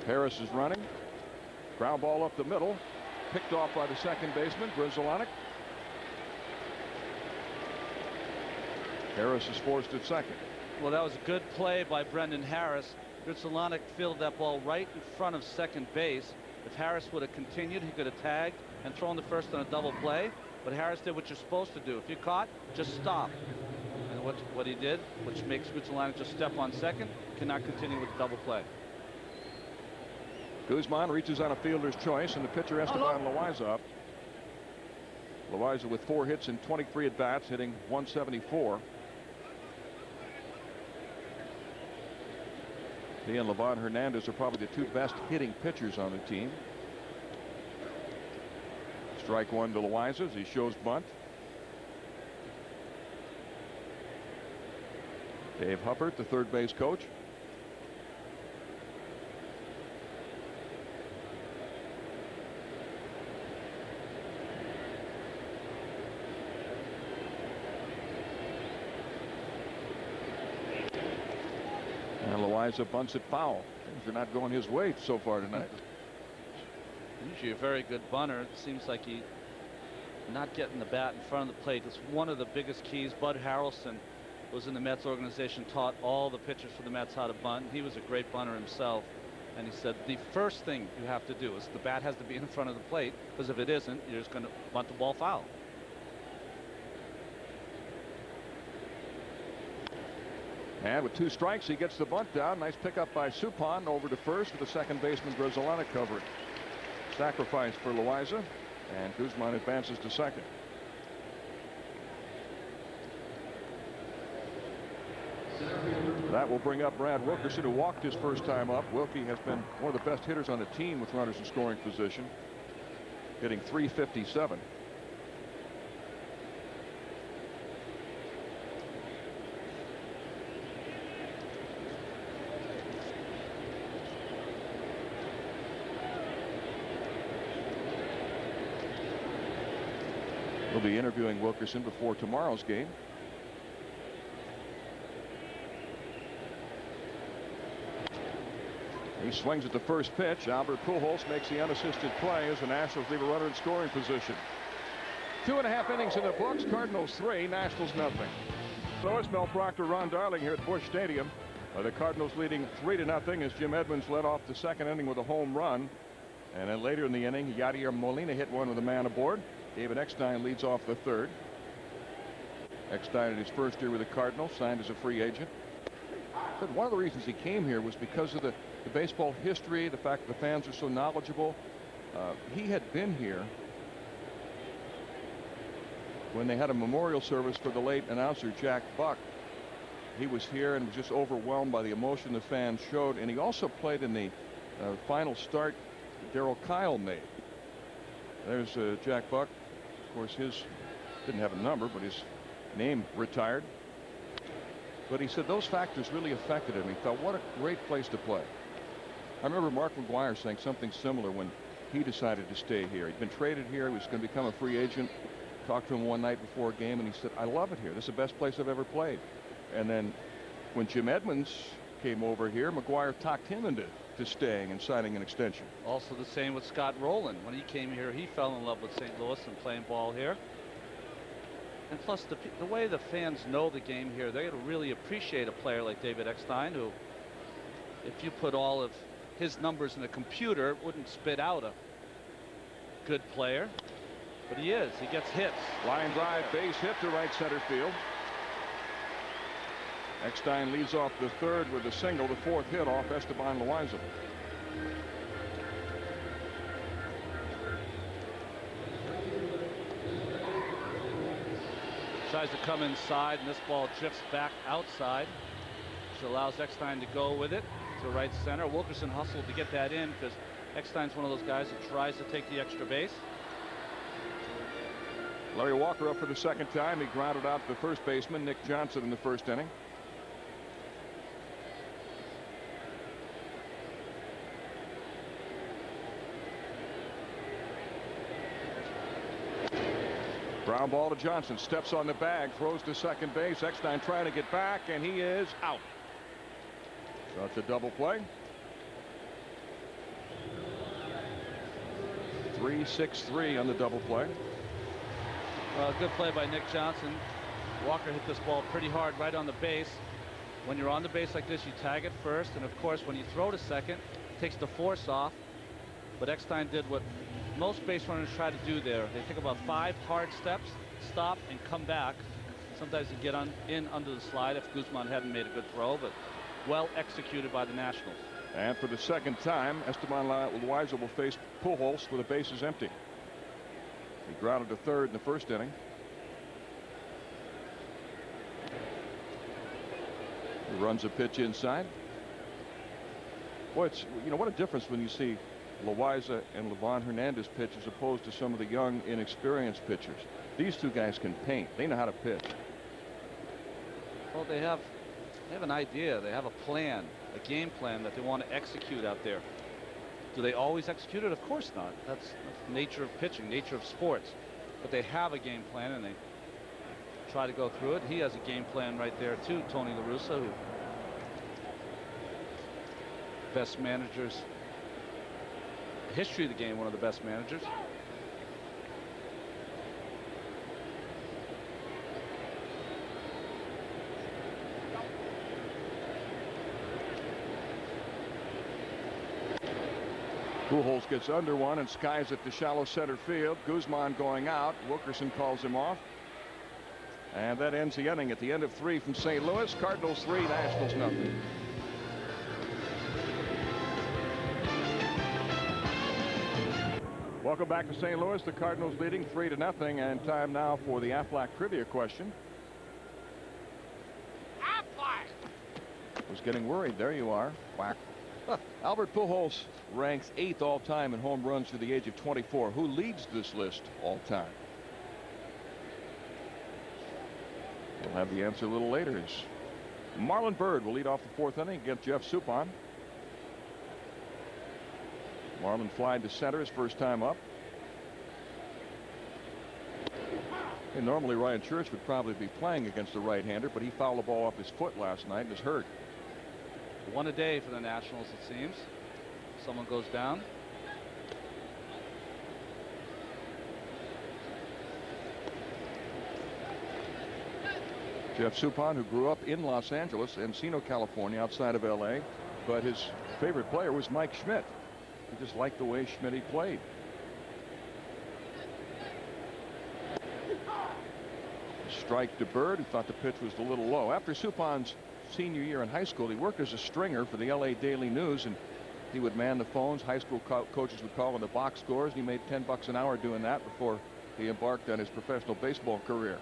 Harris is running. Ground ball up the middle. Picked off by the second baseman, Grudzielanek. Harris is forced at second. Well, that was a good play by Brendan Harris. Grudzielanek fielded that ball right in front of second base. If Harris would have continued, he could have tagged and thrown the first on a double play. But Harris did what you're supposed to do. If you're caught, just stop. And what he did, which makes Grudzielanek just step on second, cannot continue with the double play. Guzman reaches on a fielder's choice, and the pitcher Esteban Loaiza up. Loaiza with 4 hits and 23 at bats, hitting 174. He and Livan Hernandez are probably the 2 best hitting pitchers on the team. Strike 1 to Loaiza as he shows bunt. Dave Huppert, the 3rd base coach. And Loaiza bunts it foul. Things are not going his way so far tonight. Usually a very good bunter. It seems like he not getting the bat in front of the plate. It's one of the biggest keys. Bud Harrelson was in the Mets organization, taught all the pitchers for the Mets how to bunt. He was a great bunter himself. And he said the first thing you have to do is the bat has to be in front of the plate, because if it isn't, you're just going to bunt the ball foul. And with 2 strikes, he gets the bunt down. Nice pickup by Suppan over to first with the second baseman Grudzielanek covering. Sacrifice for Loaiza, and Guzman advances to second. That will bring up Brad Wilkerson, who walked his first time up. Wilkie has been one of the best hitters on the team with runners in scoring position, hitting .357. We'll be interviewing Wilkerson before tomorrow's game. He swings at the first pitch. Albert Pujols makes the unassisted play as the Nationals leave a runner in scoring position. 2.5 innings in the books. Cardinals 3, Nationals nothing. So it's Mel Proctor, Ron Darling here at Busch Stadium. The Cardinals leading 3-0 as Jim Edmonds led off the second inning with a home run. And then later in the inning, Yadier Molina hit one with a man aboard. David Eckstein leads off the third. Eckstein in his first year with the Cardinals, signed as a free agent. But one of the reasons he came here was because of the baseball history, the fact that the fans are so knowledgeable. He had been here when they had a memorial service for the late announcer Jack Buck. He was here and was just overwhelmed by the emotion the fans showed. And he also played in the final start Darryl Kyle made. There's Jack Buck. Of course, his didn't have a number, but his name retired. But he said those factors really affected him. He thought, what a great place to play. I remember Mark McGwire saying something similar when he decided to stay here. He'd been traded here. He was going to become a free agent. Talked to him one night before a game, and he said, I love it here. This is the best place I've ever played. And then when Jim Edmonds came over here, McGwire talked him into staying and signing an extension. Also the same with Scott Rowland. When he came here, he fell in love with St. Louis and playing ball here. And plus the way the fans know the game here, they're going to really appreciate a player like David Eckstein, who, if you put all of his numbers in a computer, it wouldn't spit out a good player. But he is. He gets hits. Line drive, base hit to right center field. Eckstein leads off the third with a single, the fourth hit off Esteban Loaiza. Tries to come inside, and this ball drifts back outside, which allows Eckstein to go with it to right center. Wilkerson hustled to get that in because Eckstein's one of those guys that tries to take the extra base. Larry Walker up for the second time. He grounded out the first baseman, Nick Johnson, in the first inning. Ground ball to Johnson. Steps on the bag. Throws to second base. Eckstein trying to get back, and he is out. So it's a double play. 3-6-3 on the double play. Good play by Nick Johnson. Walker hit this ball pretty hard right on the base. When you're on the base like this, you tag it first, and of course when you throw to second, it takes the force off. But Eckstein did what most base runners try to do there. They take about 5 hard steps, stop, and come back. Sometimes you get in under the slide if Guzman hadn't made a good throw, but well executed by the Nationals. And for the second time, Esteban Loaiza will face Pujols with the bases empty. He grounded to third in the first inning. He runs a pitch inside. Boy, it's, you know, what a difference when you see Loaiza and Livan Hernandez pitch as opposed to some of the young, inexperienced pitchers. These two guys can paint. They know how to pitch. Well, they have an idea. They have a plan, a game plan that they want to execute out there. Do they always execute it? Of course not. That's the nature of pitching, nature of sports. But they have a game plan, and they try to go through it. He has a game plan right there, too, Tony La Russa, who best managers, history of the game, one of the best managers. Pujols gets under one and skies it to shallow center field. Guzman going out. Wilkerson calls him off. And that ends the inning at the end of 3 from St. Louis. Cardinals 3, Nationals nothing. Welcome back to St. Louis. The Cardinals leading 3-0, and time now for the Aflac trivia question. Aflac was getting worried. There you are. Whack. Albert Pujols ranks 8th all time in home runs to the age of 24. Who leads this list all time? We'll have the answer a little later. Marlon Byrd will lead off the 4th inning against Jeff Suppan. Marlon flying to center his first time up. And normally Ryan Church would probably be playing against the right-hander, but he fouled the ball off his foot last night and is hurt. One a day for the Nationals, it seems. Someone goes down. Jeff Suppan, who grew up in Los Angeles, Encino, California, outside of L.A., but his favorite player was Mike Schmidt. He just liked the way Schmidt played. Strike to Bird, who thought the pitch was a little low. After Suppan's senior year in high school, he worked as a stringer for the L.A. Daily News, and he would man the phones. High school coaches would call him the box scores, and he made $10 an hour doing that before he embarked on his professional baseball career.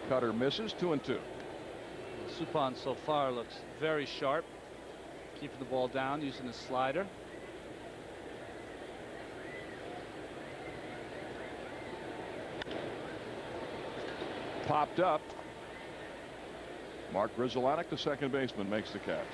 Cutter misses, 2-2. Suppan so far looks very sharp, keeping the ball down, using his slider. Popped up. Mark Grizzolanek, the second baseman, makes the catch.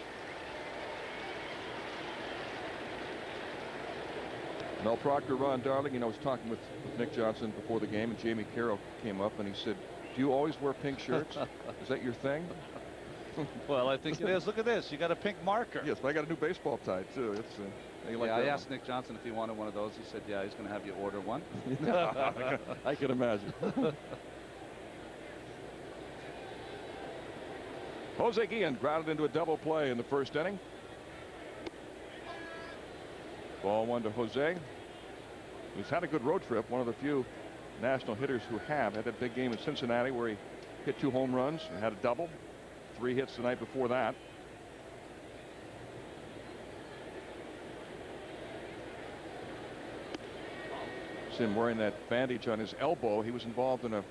Mel Proctor, Ron Darling, I was talking with Nick Johnson before the game, and Jamie Carroll came up and he said, "Do you always wear pink shirts? Is that your thing?" Well, I think it is. Look at this. You got a pink marker. Yes, but I got a new baseball tie too. It's like I asked Nick Johnson if he wanted one of those. He said, yeah, he's going to have you order one. I can imagine. Jose Guillen grounded into a double play in the first inning. Ball one to Jose, who's had a good road trip. One of the few national hitters who have had that big game in Cincinnati where he hit 2 home runs and had a double. 3 hits the night before that. See him wearing that bandage on his elbow. He was involved in a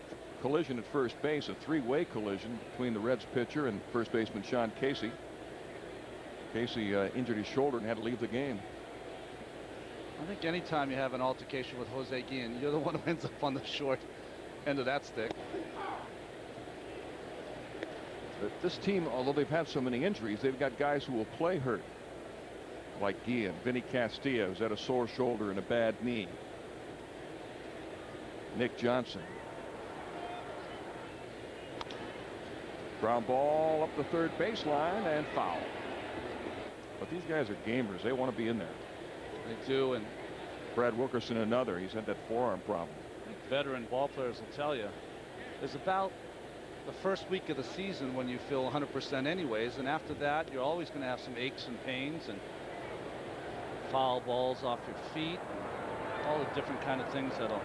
collision at first base, a 3-way collision between the Reds pitcher and first baseman Sean Casey. Casey injured his shoulder and had to leave the game. I think anytime you have an altercation with Jose Guillen, you're the one who ends up on the short end of that stick. But this team, although they've had so many injuries, they've got guys who will play hurt, like Guillen. Vinny Castilla, who's had a sore shoulder and a bad knee. Nick Johnson. Ground ball up the third baseline and foul. But these guys are gamers. They want to be in there. They do. And Brad Wilkerson, another. He's had that forearm problem. Veteran ball players will tell you there's about the first week of the season when you feel 100% anyways, and after that you're always going to have some aches and pains and foul balls off your feet, all the different kind of things that'll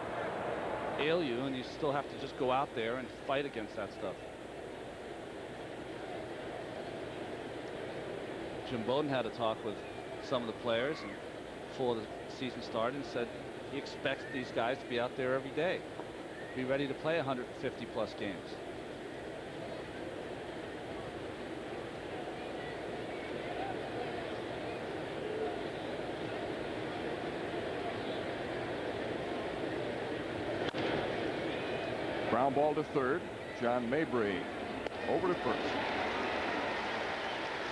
ail you, and you still have to just go out there and fight against that stuff. Jim Bowden had a talk with some of the players and before the season started and said he expects these guys to be out there every day, be ready to play 150 plus games. Ground ball to third. John Mabry over to first.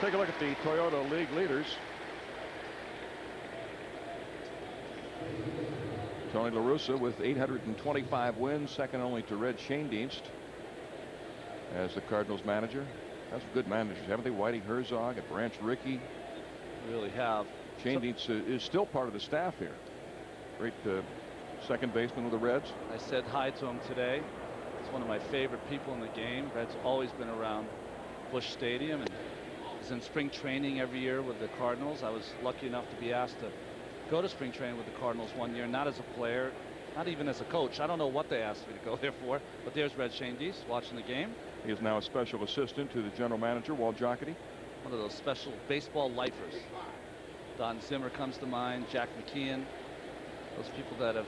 Take a look at the Toyota League leaders. Tony La Russa with 825 wins, second only to Red Schoendienst as the Cardinals manager. That's good managers, haven't they? Whitey Herzog and Branch Rickey. Really have. Schoendienst is still part of the staff here. Great second baseman with the Reds. I said hi to him today. He's one of my favorite people in the game. Red's always been around Busch Stadium and is in spring training every year with the Cardinals. I was lucky enough to be asked to go to spring training with the Cardinals one year, not as a player, not even as a coach. I don't know what they asked me to go there for, but there's Red Schoendienst watching the game. He is now a special assistant to the general manager, Walt Jocketty. One of those special baseball lifers. Don Zimmer comes to mind, Jack McKeon, those people that have,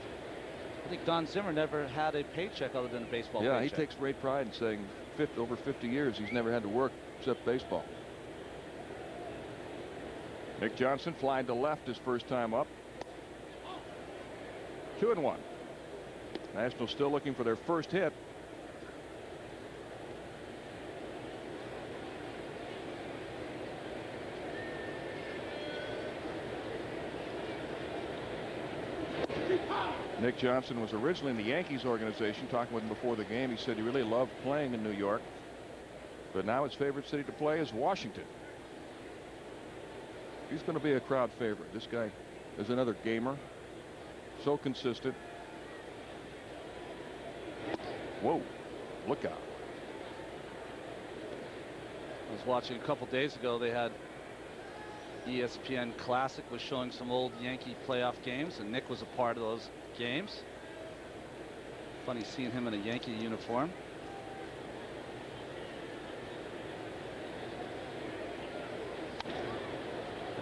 I think Don Zimmer never had a paycheck other than a baseball paycheck. Yeah, he takes great pride in saying over 50 years he's never had to work except baseball. Nick Johnson flying to left his first time up. 2-1. Nationals still looking for their first hit. Nick Johnson was originally in the Yankees organization. Talking with him before the game, he said he really loved playing in New York, but now his favorite city to play is Washington. He's going to be a crowd favorite. This guy is another gamer, so consistent. Whoa, look out. I was watching a couple days ago, they had ESPN Classic was showing some old Yankee playoff games, and Nick was a part of those games. Funny seeing him in a Yankee uniform.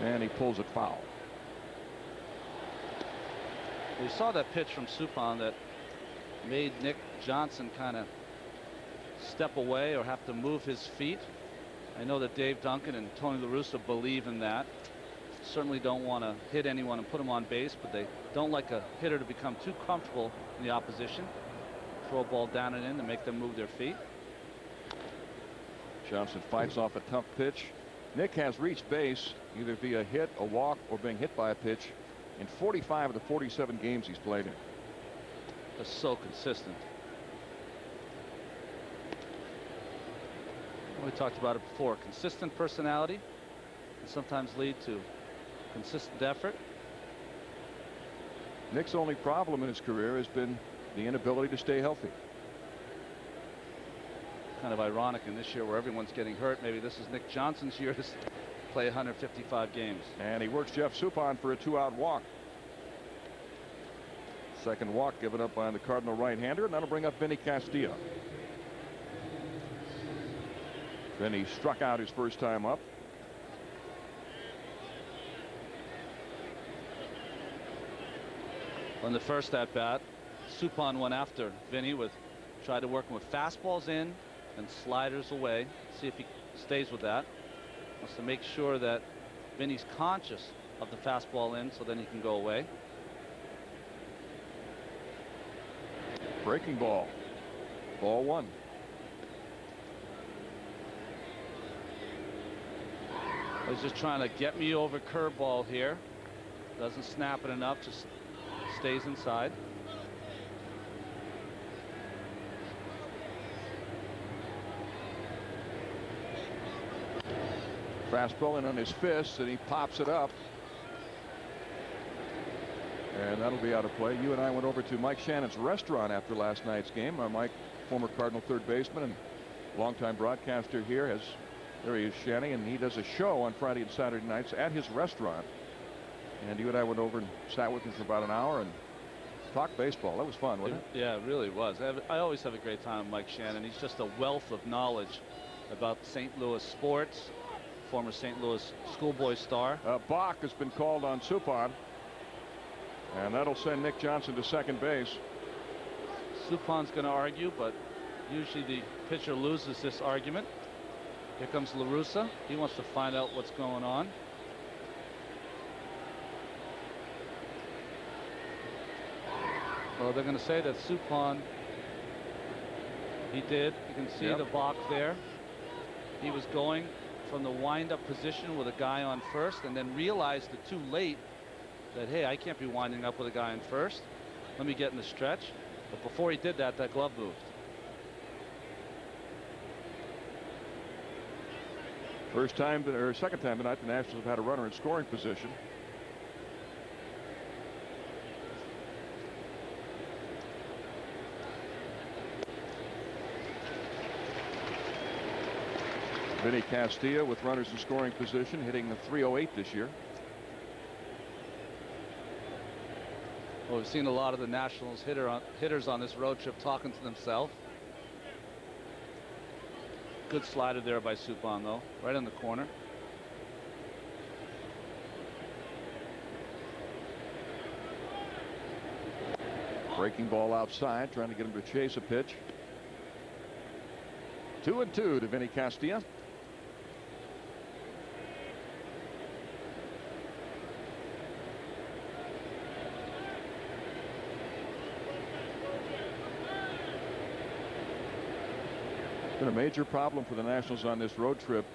And he pulls it foul. We saw that pitch from Suppan that made Nick Johnson kind of step away or have to move his feet. I know that Dave Duncan and Tony La Russa believe in that. Certainly don't want to hit anyone and put them on base, but they don't like a hitter to become too comfortable in the opposition. Throw a ball down and in to make them move their feet. Johnson fights off a tough pitch. Nick has reached base either via hit, a walk, or being hit by a pitch in 45 of the 47 games he's played in. That's so consistent. We talked about it before. Consistent personality can sometimes lead to consistent effort. Nick's only problem in his career has been the inability to stay healthy. Kind of ironic in this year where everyone's getting hurt. Maybe this is Nick Johnson's year to play 155 games. And he works Jeff Suppan for a 2-out walk. Second walk given up by the Cardinal right-hander, and that'll bring up Vinny Castilla. Vinny struck out his first time up. On the first at bat, Suppan went after Vinny tried to work him with fastballs in and sliders away. See if he stays with that. Wants to make sure that Vinny's conscious of the fastball in, so then he can go away. Breaking ball. Ball one. He's just trying to get me over curveball here. Doesn't snap it enough, just stays inside. Fastball in on his fist, and he pops it up. And that'll be out of play. You and I went over to Mike Shannon's restaurant after last night's game. Mike, former Cardinal third baseman and longtime broadcaster here, there he is, Shanny, and he does a show on Friday and Saturday nights at his restaurant. And you and I went over and sat with him for about an hour and talked baseball. That was fun, wasn't it? Yeah, it really was. I always have a great time with Mike Shannon. He's just a wealth of knowledge about St. Louis sports. Former St. Louis schoolboy star. Bach has been called on Suppan, and that'll send Nick Johnson to second base. Suppan's going to argue, but usually the pitcher loses this argument. Here comes La Russa. He wants to find out what's going on. Well, they're going to say that Suppan, he did. You can see the box there. He was going from the wind-up position with a guy on first, and then realized it too late that, hey, I can't be winding up with a guy on first. Let me get in the stretch. But before he did that, that glove moved. First time, or second time tonight, the Nationals have had a runner in scoring position. Vinny Castilla with runners in scoring position, hitting the .308 this year. Well, we've seen a lot of the Nationals hitters on this road trip talking to themselves. Good slider there by Suppan, though, right in the corner. Breaking ball outside, trying to get him to chase a pitch. 2-2 to Vinny Castilla. Been a major problem for the Nationals on this road trip,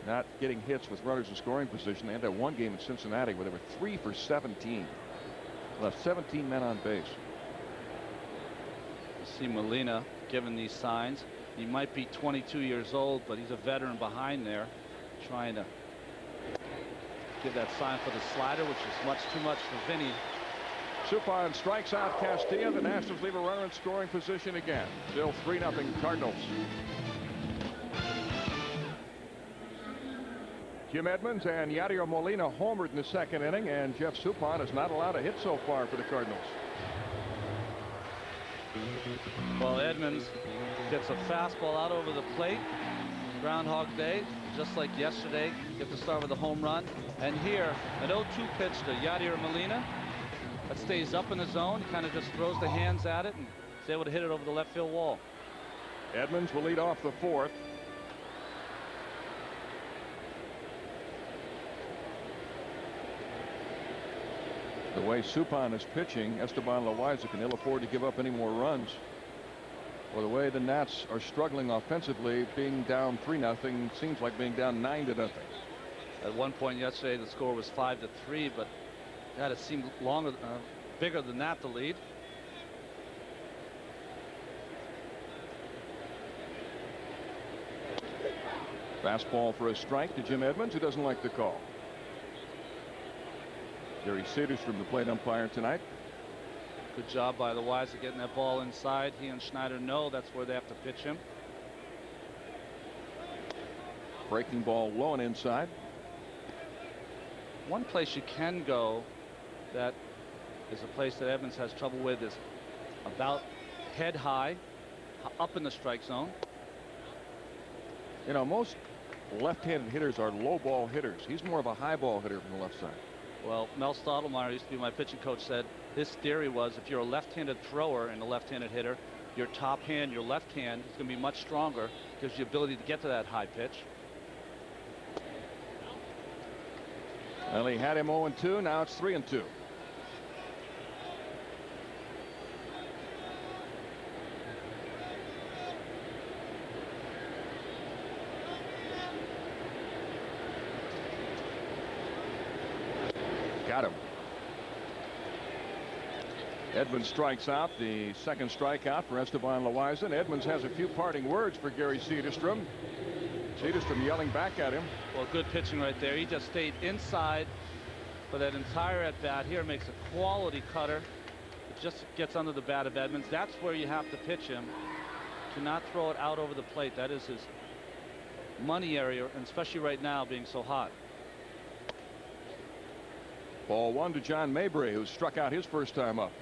not getting hits with runners in scoring position. They had that one game in Cincinnati where they were 3 for 17. Left 17 men on base. You see Molina giving these signs. He might be 22 years old, but he's a veteran behind there, trying to give that sign for the slider, which is much too much for Vinny. Suppan strikes out Castilla. The Nationals leave a runner in scoring position again. Still 3-0 Cardinals. Jim Edmonds and Yadier Molina homered in the second inning, and Jeff Suppan is not allowed a hit so far for the Cardinals. Well, Edmonds gets a fastball out over the plate. Groundhog Day, just like yesterday. Get to start with a home run. And here, an 0-2 pitch to Yadier Molina. That stays up in the zone. He kind of just throws the hands at it and is able to hit it over the left field wall. Edmonds will lead off the fourth. The way Suppan is pitching, Esteban Loaiza can ill afford to give up any more runs. Or the way the Nats are struggling offensively, being down 3-0 seems like being down 9-0. At one point yesterday, the score was 5-3, but God, it seemed longer, bigger than that, the lead. Fastball for a strike to Jim Edmonds, who doesn't like the call. Gary Cederstrom, the plate umpire tonight. Good job by the Weiser getting that ball inside. He and Schneider know that's where they have to pitch him. Breaking ball low and inside. One place you can go that is a place that Edmonds has trouble with is about head high up in the strike zone. You know, most left-handed hitters are low ball hitters. He's more of a high ball hitter from the left side. Well, Mel Stottlemyre used to be my pitching coach, said his theory was if you're a left-handed thrower and a left-handed hitter, your top hand, your left hand, is going to be much stronger. Gives you the ability to get to that high pitch. Well, he had him 0-2. Now it's 3-2. Got him. Edmonds strikes out, the second strikeout for Esteban Loaiza. And Edmonds has a few parting words for Gary Cederstrom. Cederstrom yelling back at him. Well, good pitching right there. He just stayed inside for that entire at bat. Here makes a quality cutter. It just gets under the bat of Edmonds. That's where you have to pitch him. To not throw it out over the plate. That is his money area, and especially right now being so hot. Ball one to John Mabry, who struck out his first time up.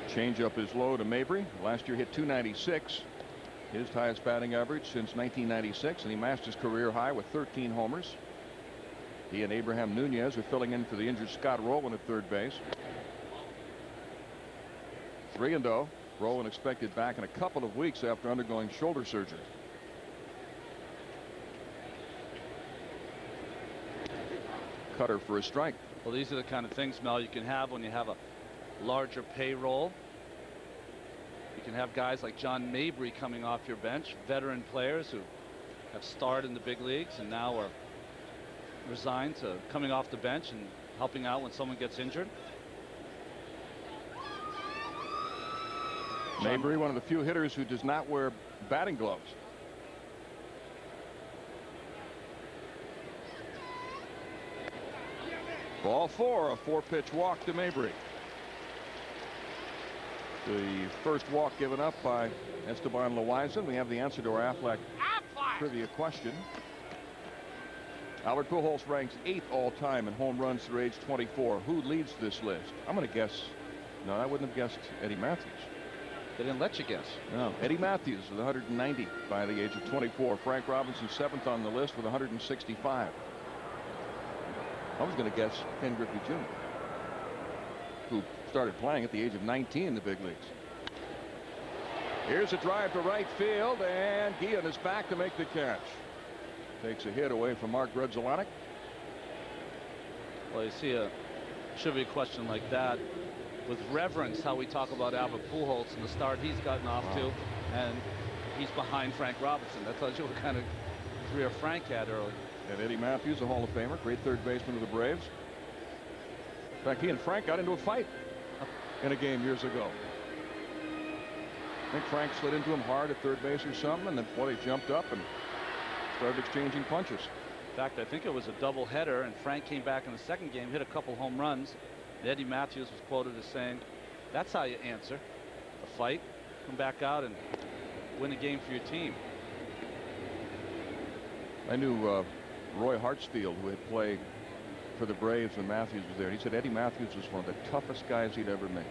Changeup is low to Mabry. Last year hit .296, his highest batting average since 1996, and he matched his career high with 13 homers. He and Abraham Nunez are filling in for the injured Scott Rowland at third base. 3-0. Rowland expected back in a couple of weeks after undergoing shoulder surgery. Cutter for a strike. Well, these are the kind of things, Mel, you can have when you have a larger payroll. You can have guys like John Mabry coming off your bench, veteran players who have starred in the big leagues and now are resigned to coming off the bench and helping out when someone gets injured. Mabry, one of the few hitters who does not wear batting gloves. Ball four, a 4-pitch walk to Mabry. The first walk given up by Esteban Loaiza. We have the answer to our Aflac trivia question. Albert Pujols ranks 8th all-time in home runs through age 24. Who leads this list? I'm going to guess. No, I wouldn't have guessed Eddie Matthews. They didn't let you guess. No, Eddie Matthews with 190 by the age of 24. Frank Robinson 7th on the list with 165. I was going to guess Ken Griffey Jr., who started playing at the age of 19 in the big leagues. Here's a drive to right field, and Guillen is back to make the catch. Takes a hit away from Mark Grudzielanek. Well, you see a trivia question like that with reverence, how we talk about Albert Pujols and the start he's gotten off to, and he's behind Frank Robinson. That tells you what kind of career Frank had early. And Eddie Matthews, a Hall of Famer, great third baseman of the Braves. In fact, he and Frank got into a fight in a game years ago. I think Frank slid into him hard at third base or something, and then boy, they jumped up and started exchanging punches. In fact, I think it was a double header, and Frank came back in the second game, hit a couple home runs. And Eddie Matthews was quoted as saying, "That's how you answer a fight. Come back out and win a game for your team." I knew Roy Hartsfield, who had played for the Braves when Matthews was there. He said Eddie Matthews was one of the toughest guys he'd ever met.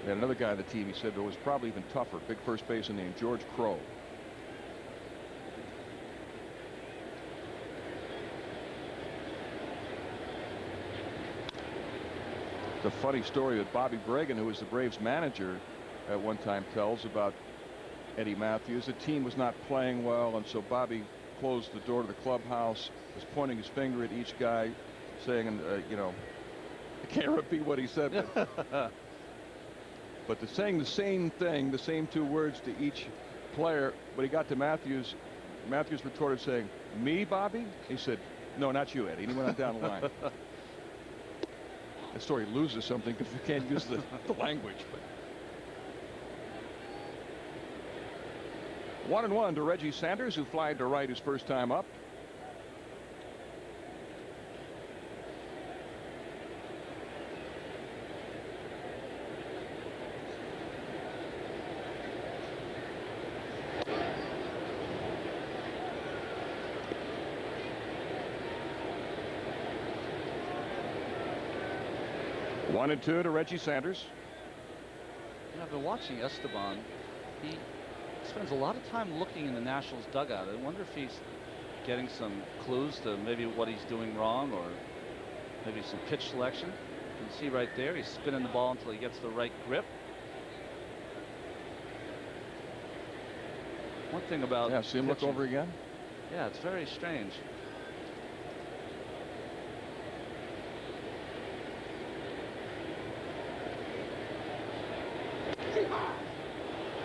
They had another guy on the team, he said, that was probably even tougher, big first baseman named George Crowe. It's a funny story that Bobby Bragan, who was the Braves manager at one time, tells about Eddie Matthews. The team was not playing well, and so Bobby closed the door to the clubhouse, was pointing his finger at each guy, saying, you know, I can't repeat what he said, but they're saying the same thing, the same two words to each player. But he got to Matthews. Matthews retorted saying, "Me, Bobby?" He said, "No, not you, Eddie." And he went on down the line. That story loses something because we can't use the language. But 1-1 to Reggie Sanders, who flied to right his first time up. One and two to Reggie Sanders. You know, I've been watching Esteban. He spends a lot of time looking in the Nationals dugout. I wonder if he's getting some clues to maybe what he's doing wrong, or maybe some pitch selection. You can see right there, he's spinning the ball until he gets the right grip. One thing about see him pitching, look over again. Yeah, it's very strange.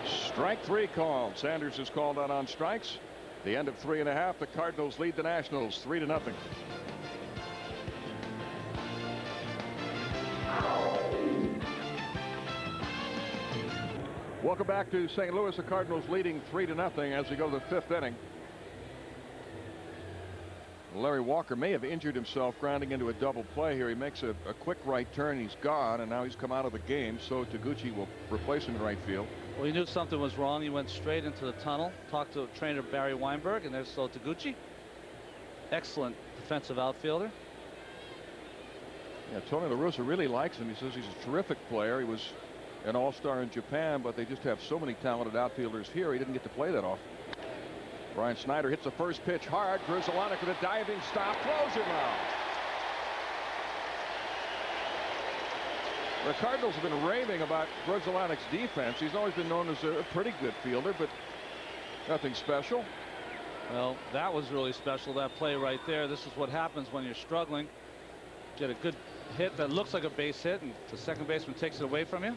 Strike three called. Sanders is called out on strikes. The end of 3.5. The Cardinals lead the Nationals 3-0. Welcome back to St. Louis. The Cardinals leading 3-0 as we go to the fifth inning. Larry Walker may have injured himself grounding into a double play here. He makes a quick right turn. He's gone, and now he's come out of the game. So Taguchi will replace him in right field. Well, he knew something was wrong. He went straight into the tunnel, talked to trainer Barry Weinberg, and there's So Taguchi. Excellent defensive outfielder. Yeah, Tony La Russa really likes him. He says he's a terrific player. He was an all-star in Japan, but they just have so many talented outfielders here. He didn't get to play that often. Brian Snyder hits the first pitch hard. Grzelcyk with a diving stop, throws him out. The Cardinals have been raving about Grzelcyk's defense. He's always been known as a pretty good fielder, but nothing special. Well, that was really special, that play right there. This is what happens when you're struggling. Get a good hit that looks like a base hit, and the second baseman takes it away from you.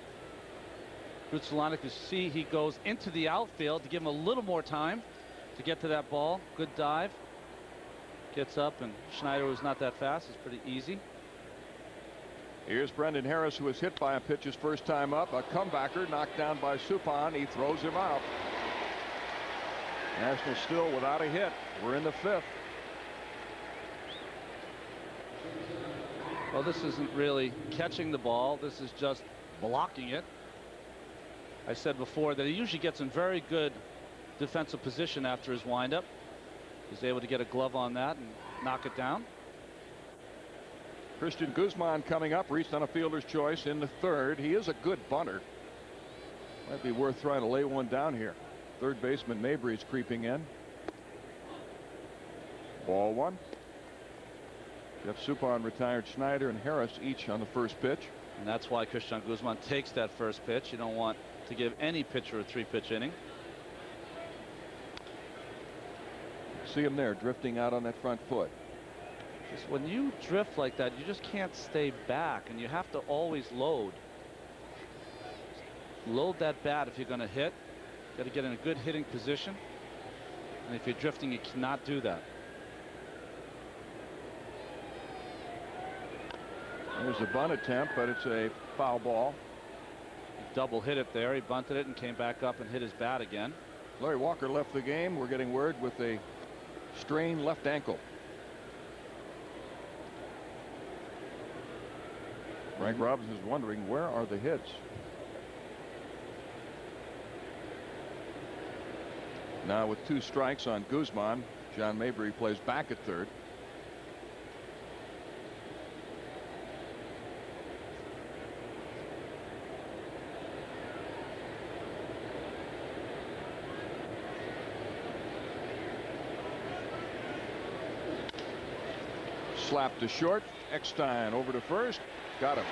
Grzelcyk, you see, he goes into the outfield to give him a little more time to get to that ball. Good dive. Gets up, and Schneider, was not that fast. It's pretty easy. Here's Brendan Harris, who was hit by a pitch his first time up. A comebacker knocked down by Suppan. He throws him out. Nationals still without a hit. We're in the fifth. Well, this isn't really catching the ball. This is just blocking it. I said before that he usually gets in very good defensive position after his windup. He's able to get a glove on that and knock it down. Christian Guzman coming up, reached on a fielder's choice in the third. He is a good bunter. Might be worth trying to lay one down here. Third baseman Mabry's creeping in. Ball one. Jeff Suppan retired Schneider and Harris each on the first pitch. And that's why Christian Guzman takes that first pitch. You don't want to give any pitcher a three-pitch inning. See him there drifting out on that front foot. Just when you drift like that, you just can't stay back, and you have to always load that bat if you're going to hit. Got to get in a good hitting position. And if you're drifting, you cannot do that. There's a bunt attempt, but it's a foul ball. He double hit it there. He bunted it and came back up and hit his bat again. Larry Walker left the game. We're getting word with a strained left ankle. Frank Robbins is wondering, where are the hits? Now with 2 strikes on Guzman, John Mabry plays back at third. Slap to short. Eckstein over to first. Got him.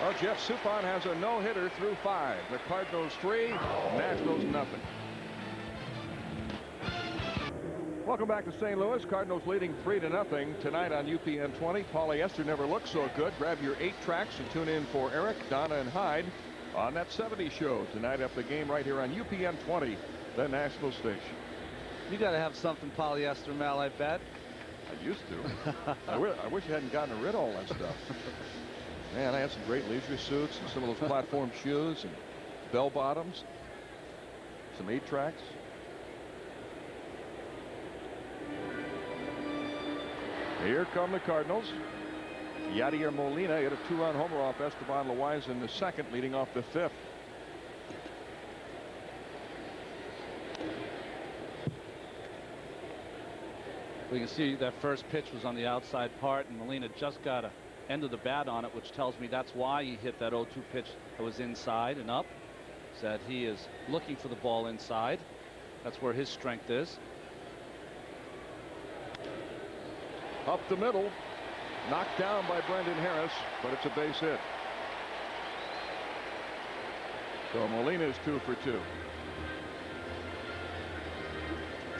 Well, Jeff Suppan has a no-hitter through 5. The Cardinals 3, Nationals nothing. Welcome back to St. Louis. Cardinals leading 3-0 tonight on UPN 20. Polyester never looked so good. Grab your 8 tracks and tune in for Eric, Donna, and Hyde on that 70 show tonight after the game right here on UPN 20, the national station. You got to have something polyester, Mel, I bet. I used to. I wish I hadn't gotten rid of all that stuff. Man, I had some great leisure suits and some of those platform shoes and bell bottoms. Some 8 tracks. Here come the Cardinals. Yadier Molina hit a 2-run homer off Esteban Loaiza in the 2nd, leading off the 5th. We can see that first pitch was on the outside part, and Molina just got a end of the bat on it, which tells me that's why he hit that 0-2 pitch that was inside and up. So that he is looking for the ball inside. That's where his strength is. Up the middle, knocked down by Brendan Harris, but it's a base hit. So Molina is 2 for 2.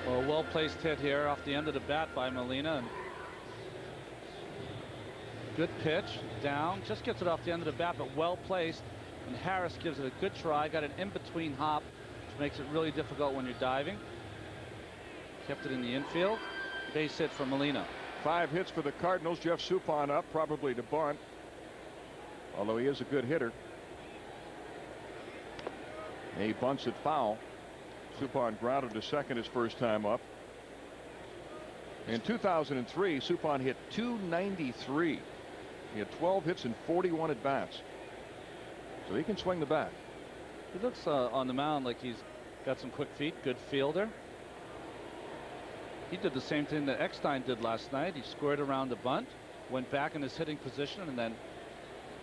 Well, a well-placed hit here off the end of the bat by Molina. And good pitch down, just gets it off the end of the bat, but well placed. And Harris gives it a good try. Got an in-between hop, which makes it really difficult when you're diving. Kept it in the infield. Base hit for Molina. 5 hits for the Cardinals. Jeff Suppan up, probably to bunt, although he is a good hitter. He bunts it foul. Suppan grounded to second his first time up. In 2003, Suppan hit .293. He had 12 hits and 41 at bats. So he can swing the bat. He looks on the mound like he's got some quick feet, good fielder. He did the same thing that Eckstein did last night. He squared around the bunt, went back in his hitting position, and then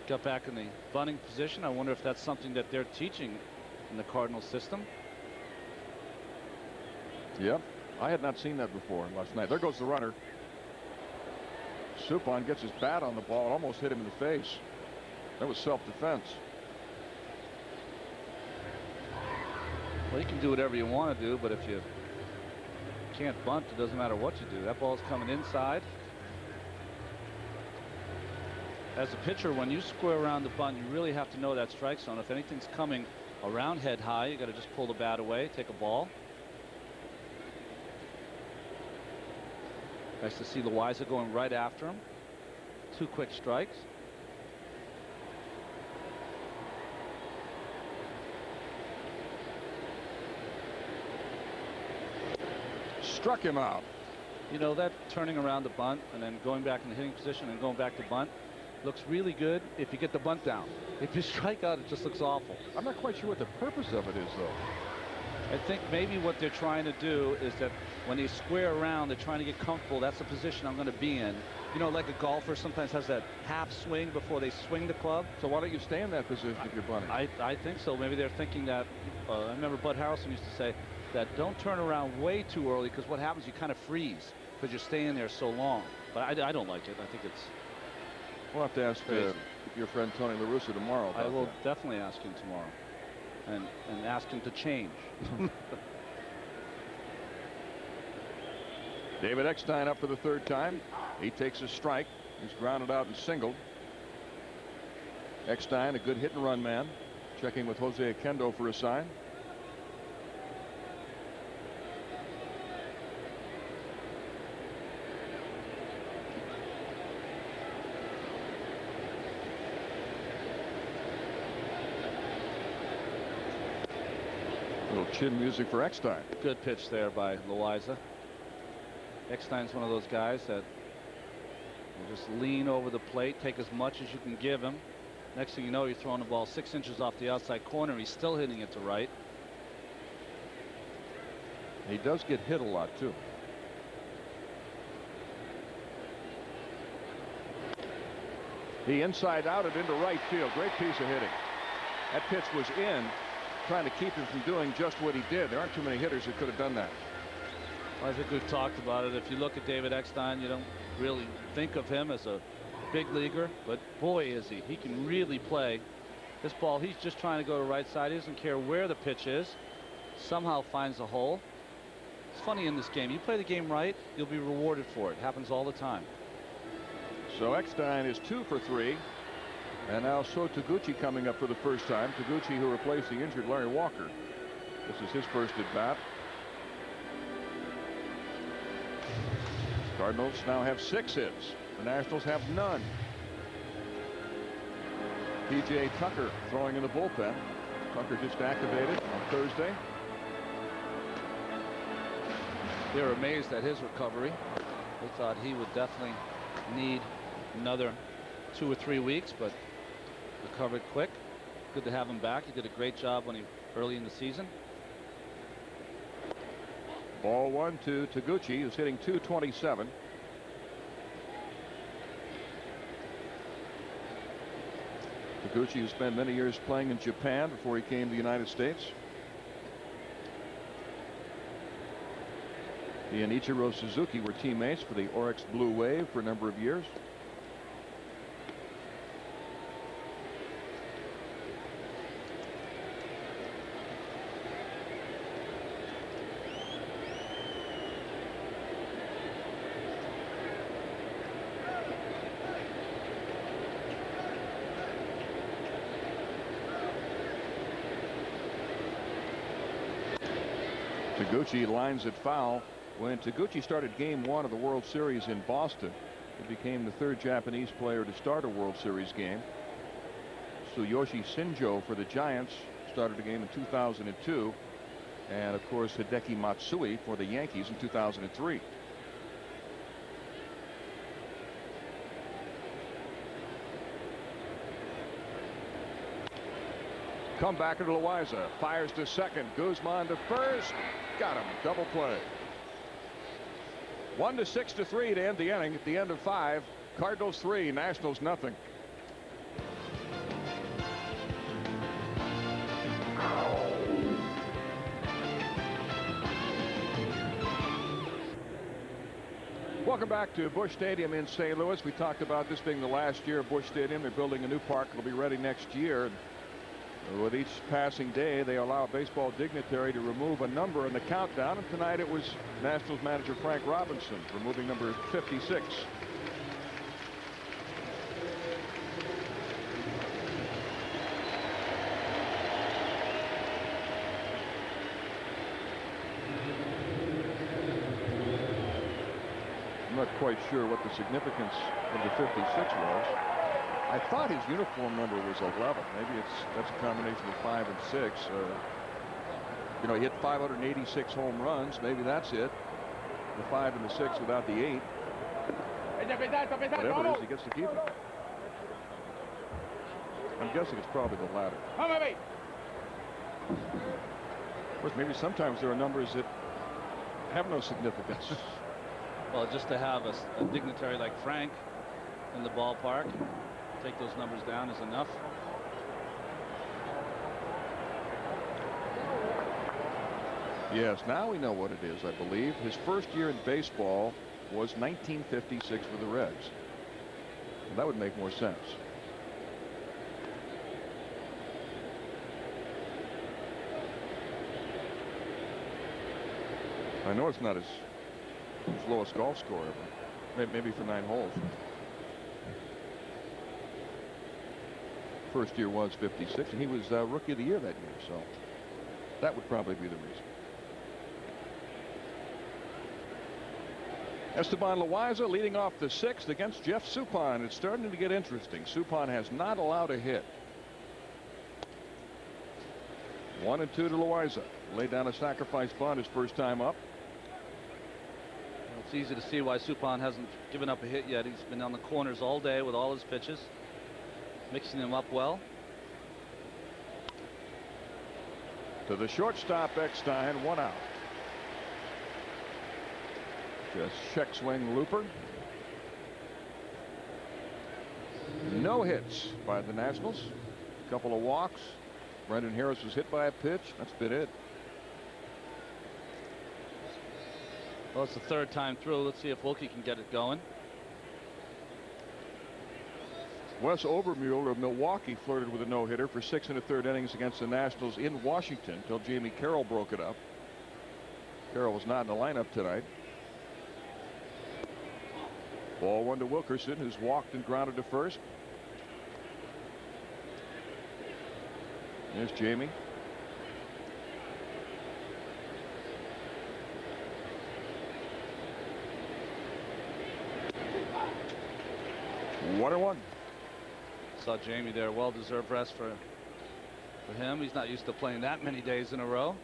got back in the bunting position. I wonder if that's something that they're teaching in the Cardinals system. Yep, I had not seen that before last night. There goes the runner. Suppan gets his bat on the ball and almost hit him in the face. That was self-defense. Well, you can do whatever you want to do, but if you can't bunt, it doesn't matter what you do. That ball's coming inside. As a pitcher, when you square around the bunt, you really have to know that strike zone. If anything's coming around head high, you got to just pull the bat away, take a ball. Nice to see Loaiza going right after him. 2 quick strikes. Struck him out. You know, that turning around the bunt and then going back in the hitting position and going back to bunt looks really good if you get the bunt down. If you strike out, it just looks awful. I'm not quite sure what the purpose of it is, though. I think maybe what they're trying to do is that when they square around, they're trying to get comfortable. That's the position I'm going to be in. You know, like a golfer sometimes has that half swing before they swing the club. So why don't you stay in that position if you're bunting? I think so. Maybe they're thinking that. I remember Bud Harrelson used to say that don't turn around way too early, because what happens, you kind of freeze because you're staying there so long. But I don't like it. I think it's. We'll have to ask your friend Tony La Russa tomorrow about I will that. definitely ask him tomorrow. And ask him to change. David Eckstein up for the 3rd time. He takes a strike. He's grounded out and singled. Eckstein, a good hit and run man, checking with Jose Akendo for a sign. Little chin music for Eckstein. Good pitch there by Loiza. Eckstein's one of those guys that will just lean over the plate, take as much as you can give him. Next thing you know, you're throwing the ball 6 inches off the outside corner. He's still hitting it to right. He does get hit a lot too. He inside out it into right field. Great piece of hitting. That pitch was in, trying to keep him from doing just what he did. There aren't too many hitters who could have done that. I think we've talked about it. If you look at David Eckstein, you don't really think of him as a big leaguer, but boy is he. He can really play. This ball, he's just trying to go to right side. He doesn't care where the pitch is. Somehow finds a hole. It's funny in this game. You play the game right, you'll be rewarded for it. It happens all the time. So Eckstein is 2 for 3. And now So Taguchi coming up for the first time. Taguchi, who replaced the injured Larry Walker. This is his first at bat. Cardinals now have 6 hits. The Nationals have none. P.J. Tucker throwing in the bullpen. Tucker just activated on Thursday. They were amazed at his recovery. They thought he would definitely need another 2 or 3 weeks, but recovered quick. Good to have him back. He did a great job when he early in the season. Ball 1 to Taguchi, who's hitting .227. Taguchi, who spent many years playing in Japan before he came to the United States. He and Ichiro Suzuki were teammates for the Oryx Blue Wave for a number of years. Taguchi lines it foul. When Taguchi started game 1 of the World Series in Boston, he became the 3rd Japanese player to start a World Series game. Tsuyoshi Shinjo for the Giants started a game in 2002. And of course Hideki Matsui for the Yankees in 2003. Comebacker to Loiza, fires to second, Guzman to first, got him, double play. 1-6-3 to end the inning. At the end of 5, Cardinals 3, Nationals nothing. Welcome back to Busch Stadium in St. Louis. We talked about this being the last year of Busch Stadium. They're building a new park. It'll be ready next year. With each passing day, they allow a baseball dignitary to remove a number in the countdown. And tonight it was Nationals manager Frank Robinson removing number 56. I'm not quite sure what the significance of the 56 was. I thought his uniform number was 11. Maybe that's a combination of 5 and 6. You know, he hit 586 home runs. Maybe that's it. The 5 and the 6 without the 8. Whatever it is, he gets to keep it. I'm guessing it's probably the latter. Of course, maybe sometimes there are numbers that have no significance. Well, just to have a dignitary like Frank in the ballpark, take those numbers down is enough. Yes, now we know what it is, I believe. His first year in baseball was 1956 with the Reds. Well, that would make more sense. I know it's not his lowest golf score ever. Maybe for 9 holes. First year was 56, and he was rookie of the year that year, so that would probably be the reason. Esteban Loiza leading off the 6th against Jeff Suppan. It's starting to get interesting. Suppan has not allowed a hit. 1-2 to Loaiza. Laid down a sacrifice bunt his first time up. Well, it's easy to see why Suppan hasn't given up a hit yet. He's been on the corners all day with all his pitches, mixing them up well. To the shortstop, Eckstein, 1 out. Just check swing looper. No hits by the Nationals. A couple of walks. Brendan Harris was hit by a pitch. That's been it. Well, it's the third time through. Let's see if Wilkie can get it going. Wes Overmule of Milwaukee flirted with a no-hitter for 6 1/3 innings against the Nationals in Washington until Jamie Carroll broke it up. Carroll was not in the lineup tonight. Ball 1 to Wilkerson, who's walked and grounded to first. There's Jamie. One and one. Saw Jamie there. Well-deserved rest for him. He's not used to playing that many days in a row.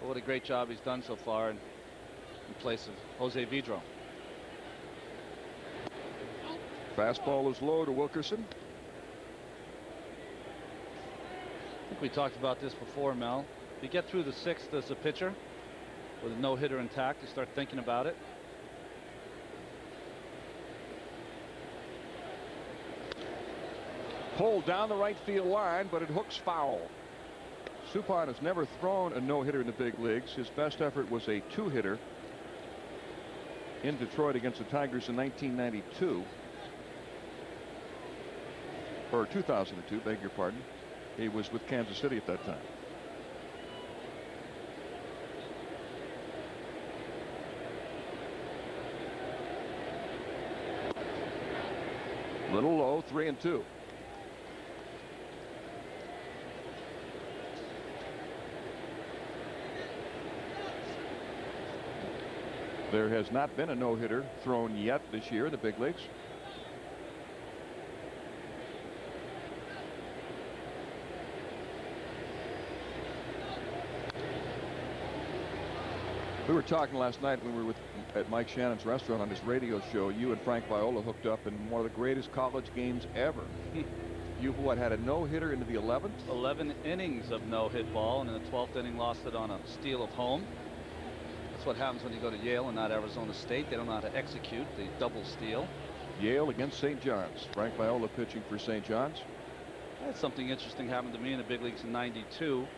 But what a great job he's done so far in place of Jose Vidro. Fastball is low to Wilkerson. I think we talked about this before, Mel. If you get through the 6th as a pitcher with a no-hitter intact, you start thinking about it. Pulled down the right field line, but it hooks foul. Suppan has never thrown a no-hitter in the big leagues. His best effort was a 2-hitter in Detroit against the Tigers in 1992. Or 2002, beg your pardon. He was with Kansas City at that time. Little low, 3-2. There has not been a no-hitter thrown yet this year in the big leagues. We were talking last night when we were at Mike Shannon's restaurant on his radio show. You and Frank Viola hooked up in one of the greatest college games ever. You had a no-hitter into the 11th? 11 innings of no-hit ball, and in the 12th inning lost it on a steal of home. That's what happens when you go to Yale and not Arizona State. They don't know how to execute the double steal. Yale against St. John's. Frank Viola pitching for St. John's. I had something interesting happen to me in the big leagues in '92.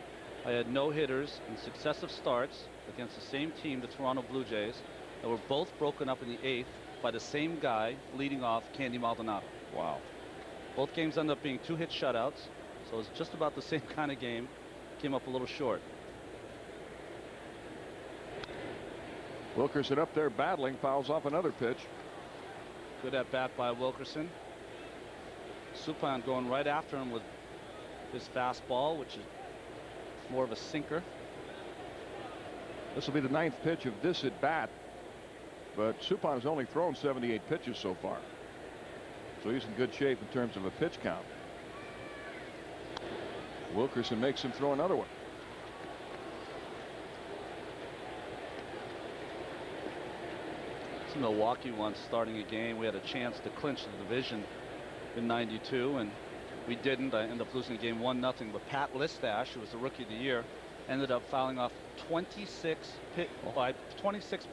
I had no hitters in successive starts against the same team, the Toronto Blue Jays, that were both broken up in the 8th by the same guy leading off, Candy Maldonado. Wow. Both games ended up being 2-hit shutouts, so it was just about the same kind of game. Came up a little short. Wilkerson up there battling, fouls off another pitch. Good at bat by Wilkerson. Suppan going right after him with his fastball, which is more of a sinker. This will be the 9th pitch of this at bat, but Suppan has only thrown 78 pitches so far, so he's in good shape in terms of a pitch count. Wilkerson makes him throw another one. It's Milwaukee once starting a game. We had a chance to clinch the division in '92, and we didn't. I ended up losing the game 1-0. But Pat Listash, who was the rookie of the year, ended up fouling off 26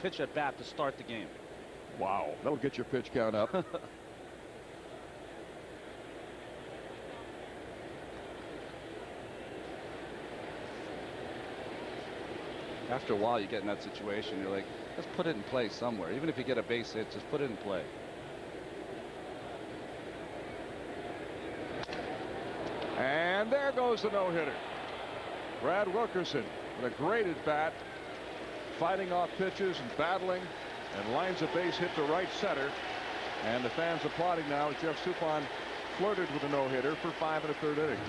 pitch at bat to start the game. Wow, that'll get your pitch count up. After a while, you get in that situation. You're like, let's put it in play somewhere. Even if you get a base hit, just put it in play. And there goes the no-hitter. Brad Wilkerson with a great at bat, fighting off pitches and battling, and lines a base hit to right center. And the fans applauding now as Jeff Suppan flirted with a no-hitter for 5 1/3 innings.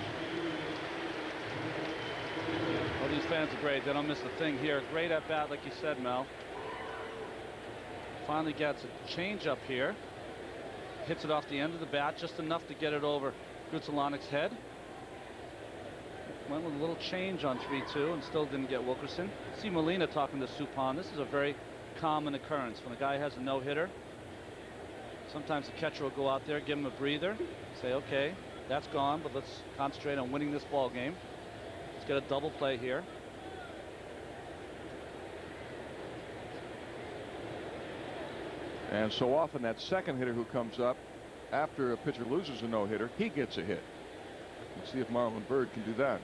Well, these fans are great. They don't miss a thing here. Great at bat, like you said, Mel. Finally gets a change up here. Hits it off the end of the bat, just enough to get it over Gutsalanek's head. went with a little change on 3-2 and still didn't get Wilkerson. See Molina talking to Suppan. This is a very common occurrence. When a guy has a no-hitter, sometimes the catcher will go out there, give him a breather, say, okay, that's gone, but let's concentrate on winning this ball game. Let's get a double play here. And so often that second hitter who comes up after a pitcher loses a no-hitter, he gets a hit. Let's see if Marlon Byrd can do that.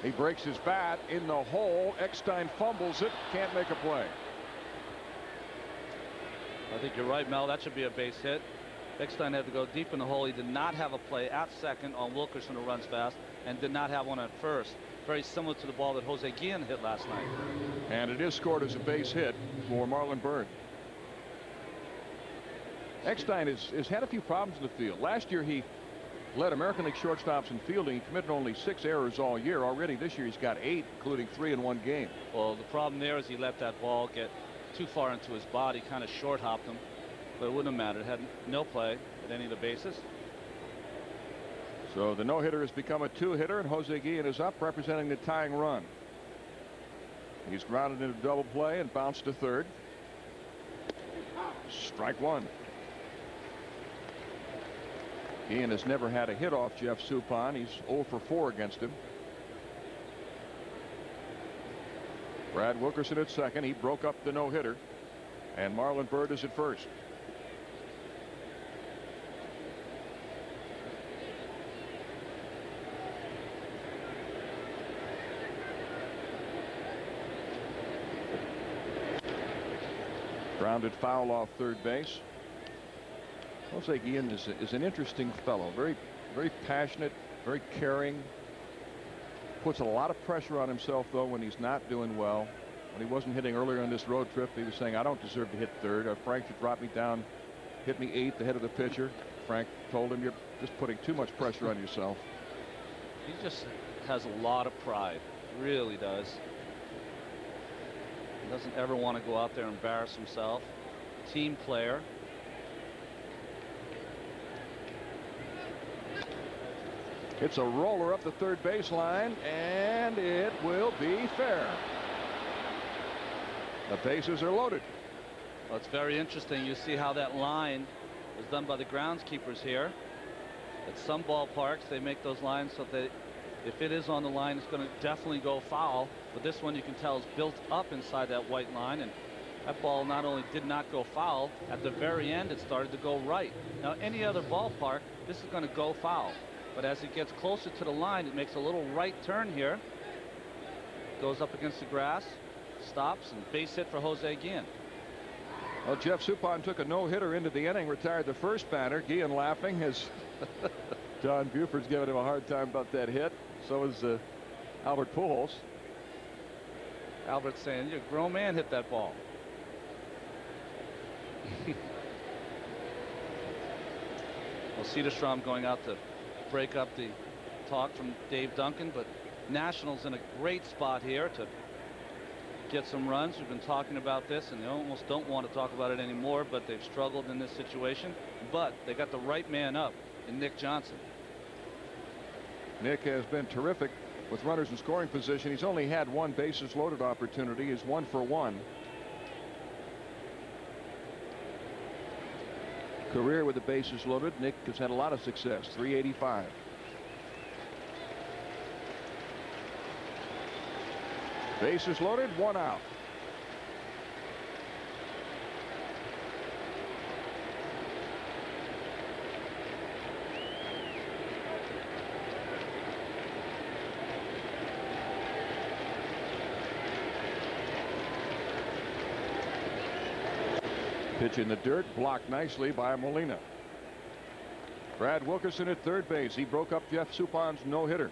He breaks his bat in the hole. Eckstein fumbles it, can't make a play. I think you're right, Mel. That should be a base hit. Eckstein had to go deep in the hole. He did not have a play at second on Wilkerson who runs fast, and did not have one at first. Very similar to the ball that Jose Guillen hit last night. And it is scored as a base hit for Marlon Byrd. Eckstein has had a few problems in the field. Last year he led American League shortstops in fielding. He committed only 6 errors all year. Already this year he's got 8, including 3 in one game. Well, the problem there is he let that ball get too far into his body, kind of short hopped him, but it wouldn't have mattered. Had no play at any of the bases. So the no-hitter has become a 2-hitter, and Jose Guillen is up representing the tying run. He's grounded into double play and bounced to third. Strike one. Guillen has never had a hit off Jeff Suppan. He's 0 for 4 against him. Brad Wilkerson at second. He broke up the no-hitter, and Marlon Byrd is at first. Grounded foul off third base. Jose Guillen is an interesting fellow. Very passionate, very caring. Puts a lot of pressure on himself, though, when he's not doing well. When he wasn't hitting earlier on this road trip, he was saying, I don't deserve to hit third. Frank should drop me down, hit me 8th ahead of the pitcher. Frank told him, you're just putting too much pressure on yourself. He just has a lot of pride. Really does. He doesn't ever want to go out there and embarrass himself. Team player. It's a roller up the third baseline, and it will be fair. The bases are loaded. Well, it's very interesting. You see how that line is done by the groundskeepers here. At some ballparks, they make those lines so that if it is on the line, it's going to definitely go foul. But this one, you can tell, is built up inside that white line, and that ball not only did not go foul, at the very end, it started to go right. Now, any other ballpark, this is going to go foul. But as it gets closer to the line, it makes a little right turn here. Goes up against the grass, stops, and base hit for Jose Guillen. Well, Jeff Suppan took a no-hitter into the inning, retired the first batter. Guillen laughing as John Buford's giving him a hard time about that hit. So is Albert Pujols. Albert's saying, you're a grown man, hit that ball. Well, Cederstrom going out to break up the talk from Dave Duncan, but Nationals in a great spot here to get some runs. We've been talking about this, and they almost don't want to talk about it anymore, but they've struggled in this situation. But they got the right man up in Nick Johnson. Nick has been terrific with runners in scoring position. He's only had one bases loaded opportunity. He's 1 for 1. Career with the bases loaded. Nick has had a lot of success. 385. Bases loaded, 1 out. Pitch in the dirt, blocked nicely by Molina. Brad Wilkerson at third base. He broke up Jeff Suppan's no-hitter.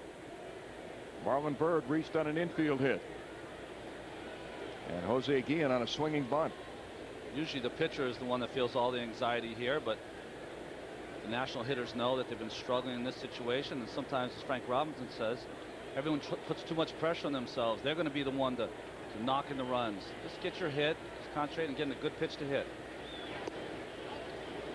Marlon Byrd reached on an infield hit. And Jose Guillen on a swinging bunt. Usually the pitcher is the one that feels all the anxiety here, but the National hitters know that they've been struggling in this situation, and sometimes, as Frank Robinson says, everyone puts too much pressure on themselves. They're going to be the one to knock in the runs. Just get your hit, just concentrate on getting a good pitch to hit.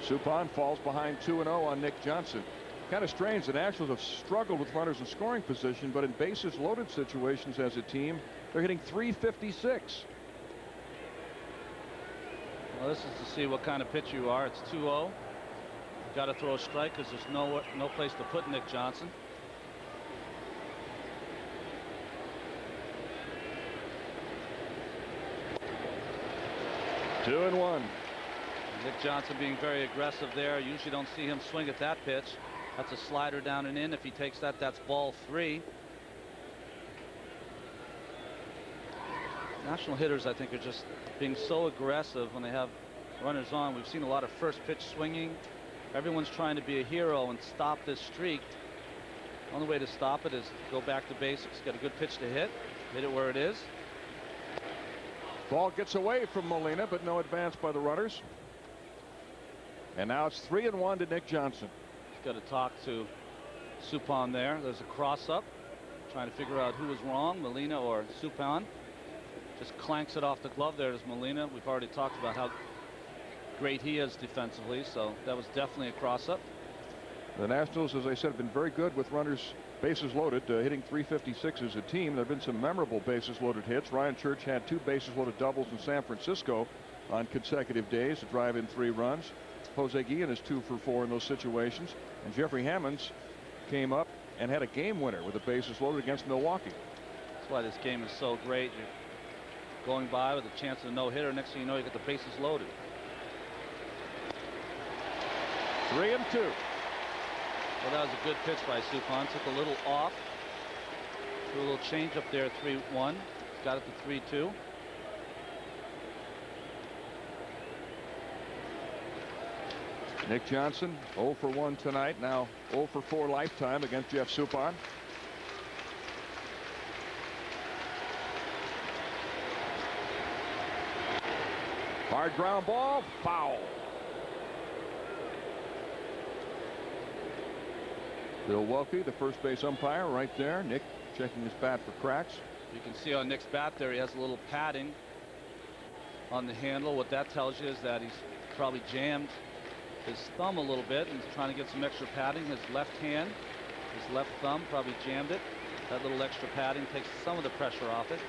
Suppan falls behind 2-0 on Nick Johnson. Kind of strange. The Nationals have struggled with runners in scoring position, but in bases loaded situations as a team, they're hitting .356. Well, this is to see what kind of pitcher you are. It's 2-0. Got to throw a strike because there's no place to put Nick Johnson. Two and one. Nick Johnson being very aggressive there. Usually don't see him swing at that pitch. That's a slider down and in. If he takes that, that's ball 3. National hitters, I think, are just being so aggressive when they have runners on. We've seen a lot of first pitch swinging. Everyone's trying to be a hero and stop this streak. The only way to stop it is go back to basics, get a good pitch to hit it where it is. Ball gets away from Molina, but no advance by the runners. And now it's 3-1 to Nick Johnson. He's got to talk to Suppan there. There's a cross up, trying to figure out who was wrong, Molina or Suppan. Just clanks it off the glove there. There's Molina. We've already talked about how great he is defensively, so that was definitely a cross up. The Nationals, as I said, have been very good with runners bases loaded, hitting .356 as a team. There have been some memorable bases loaded hits. Ryan Church had 2 bases loaded doubles in San Francisco on consecutive days to drive in 3 runs. Jose Guillen is 2 for 4 in those situations, and Jeffrey Hammonds came up and had a game winner with the bases loaded against Milwaukee. That's why this game is so great. You're going by with a chance of a no-hitter. Next thing you know, you get the bases loaded. 3-2. Well, that was a good pitch by Suppan. Took a little off. Threw a little change up there. 3-1. Got it to 3-2. Nick Johnson 0 for 1 tonight. Now 0 for 4 lifetime against Jeff Suppan. Hard ground ball, foul. Bill Welke, the first base umpire, right there. Nick checking his bat for cracks. You can see on Nick's bat there, he has a little padding on the handle. What that tells you is that he's probably jammed his thumb a little bit and he's trying to get some extra padding. His left hand, his left thumb probably jammed it. That little extra padding takes some of the pressure off it.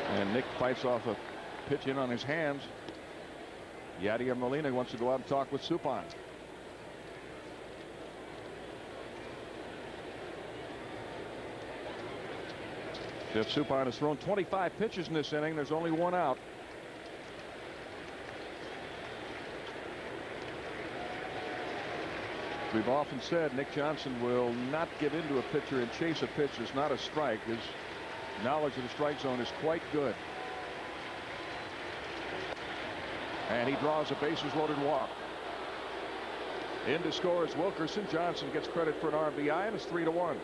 And Nick fights off a pitch in on his hands. Yadier Molina wants to go out and talk with Suppan. Jeff Suppan has thrown 25 pitches in this inning. There's only 1 out. We've often said Nick Johnson will not get into a pitcher and chase a pitch that's not a strike. His knowledge of the strike zone is quite good. And he draws a bases loaded walk. In to score is Wilkerson. Johnson gets credit for an RBI, and it's 3-1.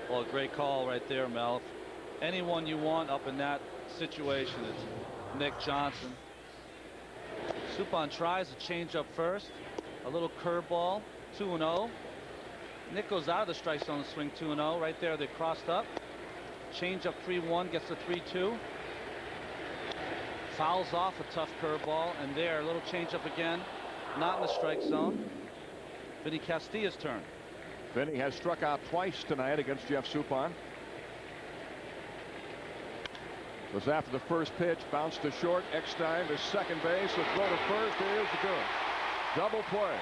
Well, a great call right there, Mel. Anyone you want up in that situation, it's Nick Johnson. Suppan tries to change up first. A little curveball, 2-0. Nick goes out of the strike zone to swing 2-0. Right there, they crossed up. Change up 3-1, gets to 3-2. Fouls off a tough curveball, and there, a little change up again. Not in the strike zone. Vinny Castilla's turn. Vinny has struck out twice tonight against Jeff Suppan. Was after the first pitch, bounced to short. Eckstein to second base. The throw to first. It is good. Double play.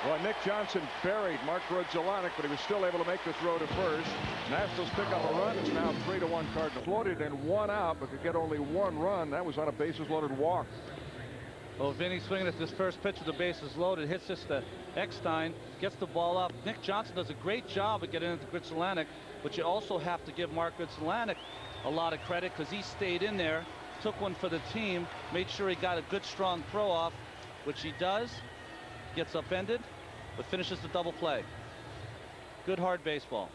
Well, Nick Johnson buried Mark Grudzielanek, but he was still able to make the throw to first. Nationals pick up a run. It's now 3-1 Cardinals. Floated and 1 out, but could get only 1 run. That was on a bases loaded walk. Well, Vinny swinging at this first pitch with the bases loaded, hits this to Eckstein, gets the ball up. Nick Johnson does a great job of getting into Grudzielanek, but you also have to give Mark Grudzielanek a lot of credit because he stayed in there, took one for the team, made sure he got a good strong throw off, which he does. Gets upended, but finishes the double play. Good hard baseball.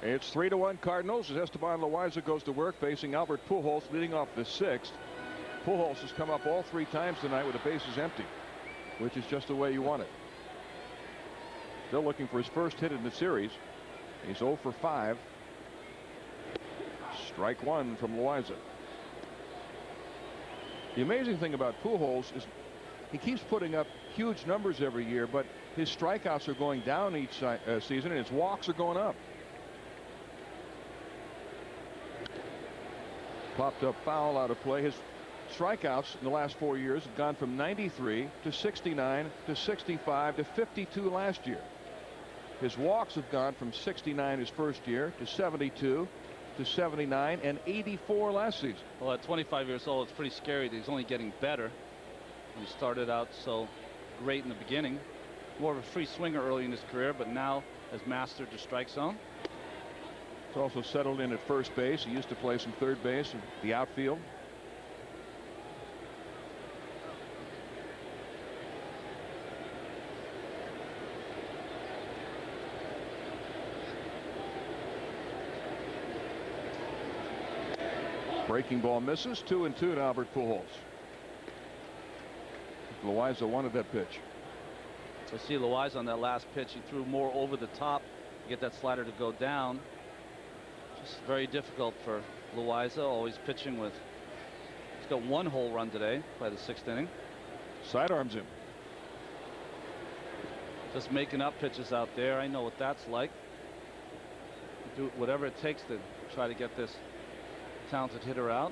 It's 3-1 Cardinals as Esteban Loaiza goes to work facing Albert Pujols leading off the 6th. Pujols has come up all 3 times tonight with the bases empty, which is just the way you want it. Still looking for his first hit in the series. He's 0 for 5. Strike one from Loaiza. The amazing thing about Pujols is he keeps putting up huge numbers every year, but his strikeouts are going down each season, and his walks are going up. Popped up foul out of play. His strikeouts in the last 4 years have gone from 93 to 69 to 65 to 52 last year. His walks have gone from 69 his first year to 72 to 79 and 84 last season. Well, at 25 years old, it's pretty scary that he's only getting better. He started out so great in the beginning. More of a free swinger early in his career, but now has mastered the strike zone. He's also settled in at first base. He used to play some third base and the outfield. Breaking ball misses. 2-2 to Albert Pujols. Loaiza wanted that pitch. I see Loaiza on that last pitch. He threw more over the top to get that slider to go down. Just very difficult for Loaiza. Always pitching with. He's got 1 whole run today by the 6th inning. Sidearms him. Just making up pitches out there. I know what that's like. Do whatever it takes to try to get this talented hitter out.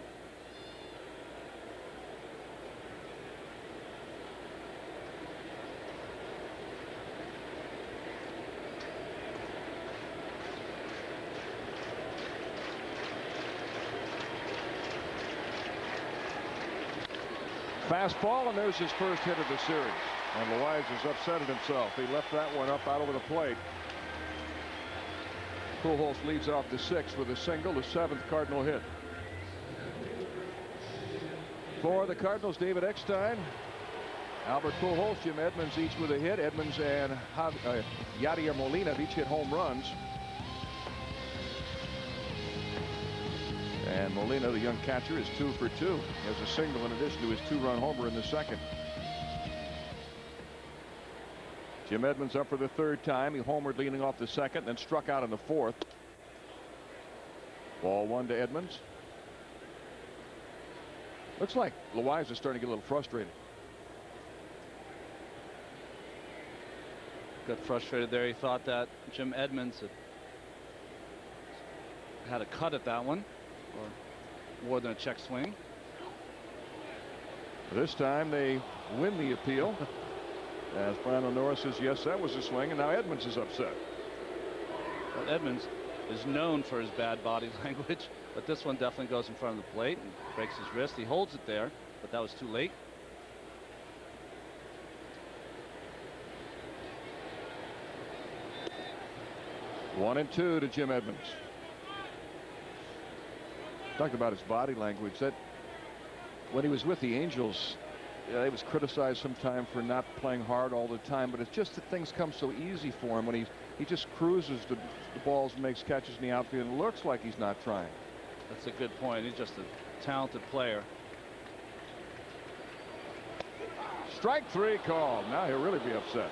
Fastball, and there's his first hit of the series. And Loaiza's upset at himself. He left that one up out over the plate. Pujols leads off the 6th with a single, the 7th Cardinal hit. For the Cardinals, David Eckstein, Albert Pujols, Jim Edmonds each with a hit. Edmonds and Yadier Molina have each hit home runs. And Molina, the young catcher, is 2 for 2. He has a single in addition to his 2-run homer in the 2nd. Jim Edmonds up for the 3rd time. He homered leading off the 2nd, then struck out in the 4th. Ball 1 to Edmonds. Looks like Loaiza is starting to get a little frustrated. Got frustrated there. He thought that Jim Edmonds had a cut at that one, or more than a check swing. This time they win the appeal. As Brandon Norris says, yes, that was a swing, and now Edmonds is upset. Well, Edmonds is known for his bad body language, but this one definitely goes in front of the plate and breaks his wrist. He holds it there, but that was too late. One and 2 to Jim Edmonds. Talked about his body language. That when he was with the Angels, he was criticized sometime for not playing hard all the time, but it's just that things come so easy for him when he just cruises the balls and makes catches in the outfield, and it looks like he's not trying. That's a good point. He's just a talented player. Strike 3 called. Now he'll really be upset.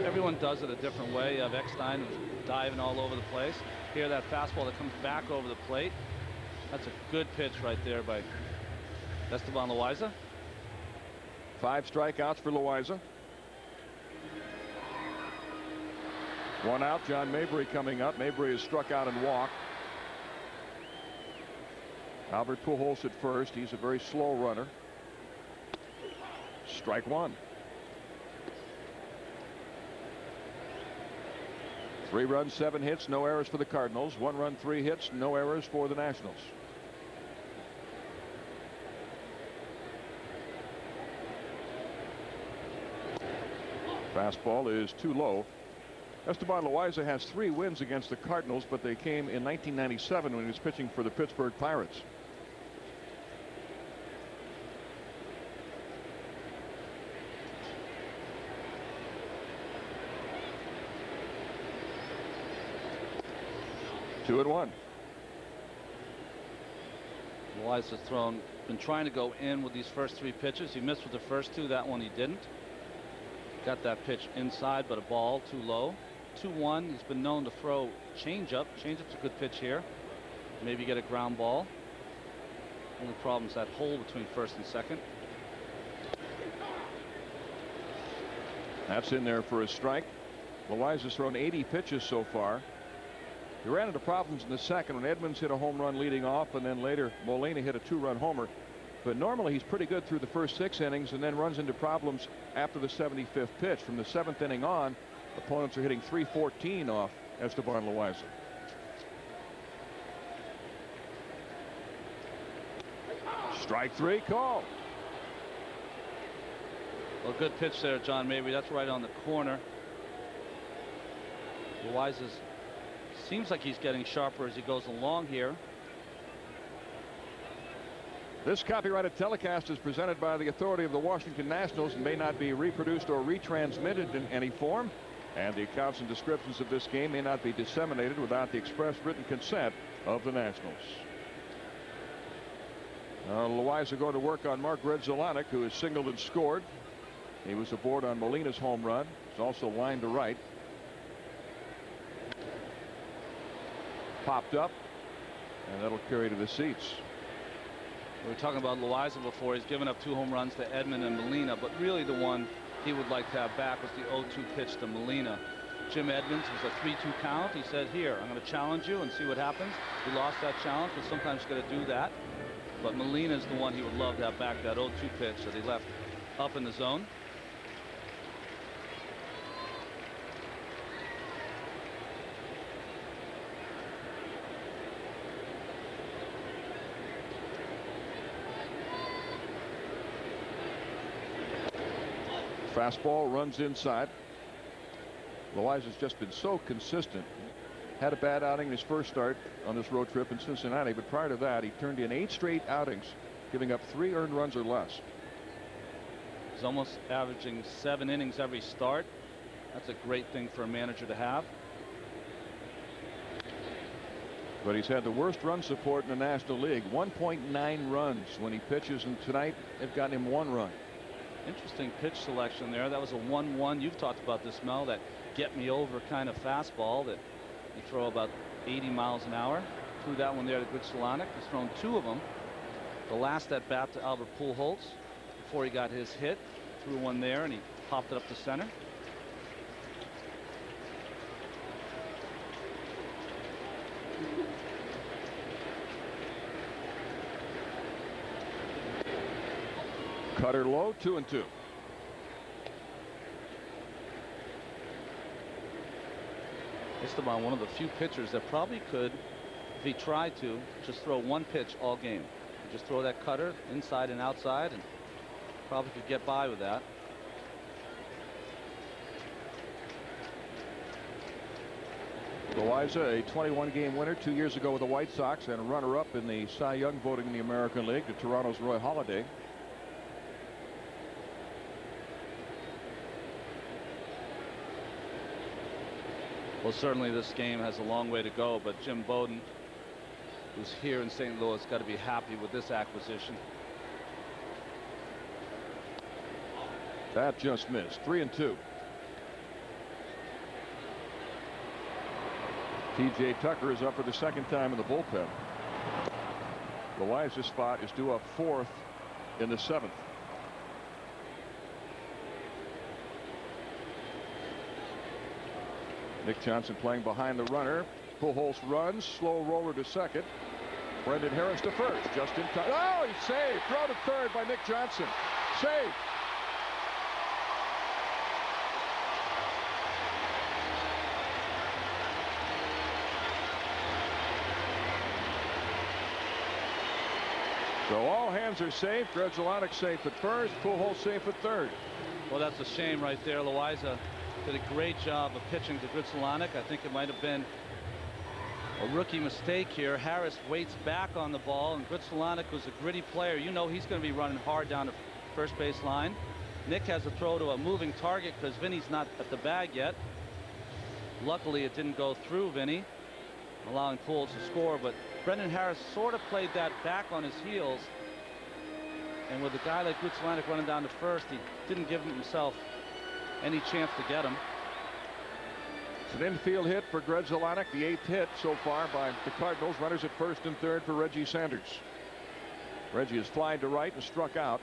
Everyone does it a different way. You have Eckstein who's diving all over the place. Here, that fastball that comes back over the plate. That's a good pitch right there by Esteban Loaiza. 5 strikeouts for Loaiza. 1 out. John Mabry coming up. Mabry is struck out and walked. Albert Pujols at first. He's a very slow runner. Strike 1. 3 runs, 7 hits, no errors for the Cardinals. 1 run, 3 hits, no errors for the Nationals. Fastball is too low. Esteban Loaiza has 3 wins against the Cardinals, but they came in 1997 when he was pitching for the Pittsburgh Pirates. Two and 1. Loaiza's thrown Been trying to go in with these first 3 pitches. He missed with the first 2. That one he didn't. Got that pitch inside, but a ball too low. 2-1. He's been known to throw changeup. Changeup's a good pitch here. Maybe get a ground ball. Only problem is that hole between first and second. That's in there for a strike. Loaiza's thrown 80 pitches so far. He ran into problems in the second when Edmonds hit a home run leading off, and then later Molina hit a 2-run homer. But normally he's pretty good through the first 6 innings and then runs into problems after the 75th pitch. From the 7th inning on, opponents are hitting .314 off Esteban Loaiza. Strike 3 call. Well, good pitch there, John Mabry. That's right on the corner. Loaiza's seems like he's getting sharper as he goes along here. This copyrighted telecast is presented by the authority of the Washington Nationals and may not be reproduced or retransmitted in any form. And the accounts and descriptions of this game may not be disseminated without the express written consent of the Nationals. Loaiza going to work on Mark Redzolanek, who has singled and scored. He was aboard on Molina's home run. He's also lined to right. Popped up, and that'll carry to the seats. We were talking about Loaiza before. He's given up 2 home runs to Edmonds and Molina, but really the one he would like to have back was the 0-2 pitch to Molina. Jim Edmonds was a 3-2 count. He said, here, I'm going to challenge you and see what happens. He lost that challenge, but sometimes you got to do that. But Molina is the one he would love to have back, that 0-2 pitch that he left up in the zone. Fastball runs inside. Loaiza's just been so consistent. Had a bad outing in his first start on this road trip in Cincinnati, but prior to that he turned in 8 straight outings, giving up 3 earned runs or less. He's almost averaging 7 innings every start. That's a great thing for a manager to have. But he's had the worst run support in the National League, 1.9 runs when he pitches, and tonight they've gotten him 1 run. Interesting pitch selection there. That was a 1-1. You've talked about this, Mel, that get me over kind of fastball that you throw about 80 miles an hour. Threw that one there to Gritsolanek. He's thrown 2 of them. The last at bat to Albert Pujols before he got his hit. Threw one there and he popped it up to center. Cutter low, 2-2. Esteban, one of the few pitchers that probably could, if he tried to, just throw 1 pitch all game. Just throw that cutter inside and outside and probably could get by with that. Loaiza, a 21-game winner 2 years ago with the White Sox and a runner-up in the Cy Young voting in the American League to Toronto's Roy Halladay. Well, certainly this game has a long way to go, but Jim Bowden, who's here in St. Louis, got to be happy with this acquisition. That just missed. 3-2. T.J. Tucker is up for the 2nd time in the bullpen. Loaiza's spot is due up 4th in the 7th. Nick Johnson playing behind the runner. Pujols runs. Slow roller to second. Brendan Harris to first. Just in time. Oh, he's saved. Throw to third by Nick Johnson. Saved. So all hands are safe. Gritsolanek safe at first. Pujols safe at third. Well, that's a shame right there. Loaiza did a great job of pitching to Gritsolanek. I think it might have been a rookie mistake here. Harris waits back on the ball, and Gritsolanek was a gritty player. You know he's going to be running hard down the first base line. Nick has a throw to a moving target because Vinny's not at the bag yet. Luckily, it didn't go through Vinny, allowing Pujols to score. But Brendan Harris sort of played that back on his heels And with a guy like Gutzelanic running down to first, he didn't give himself any chance to get him. It's an infield hit for Gutzelanic, the 8th hit so far by the Cardinals. Runners at first and third for Reggie Sanders. Reggie is flying to right and struck out.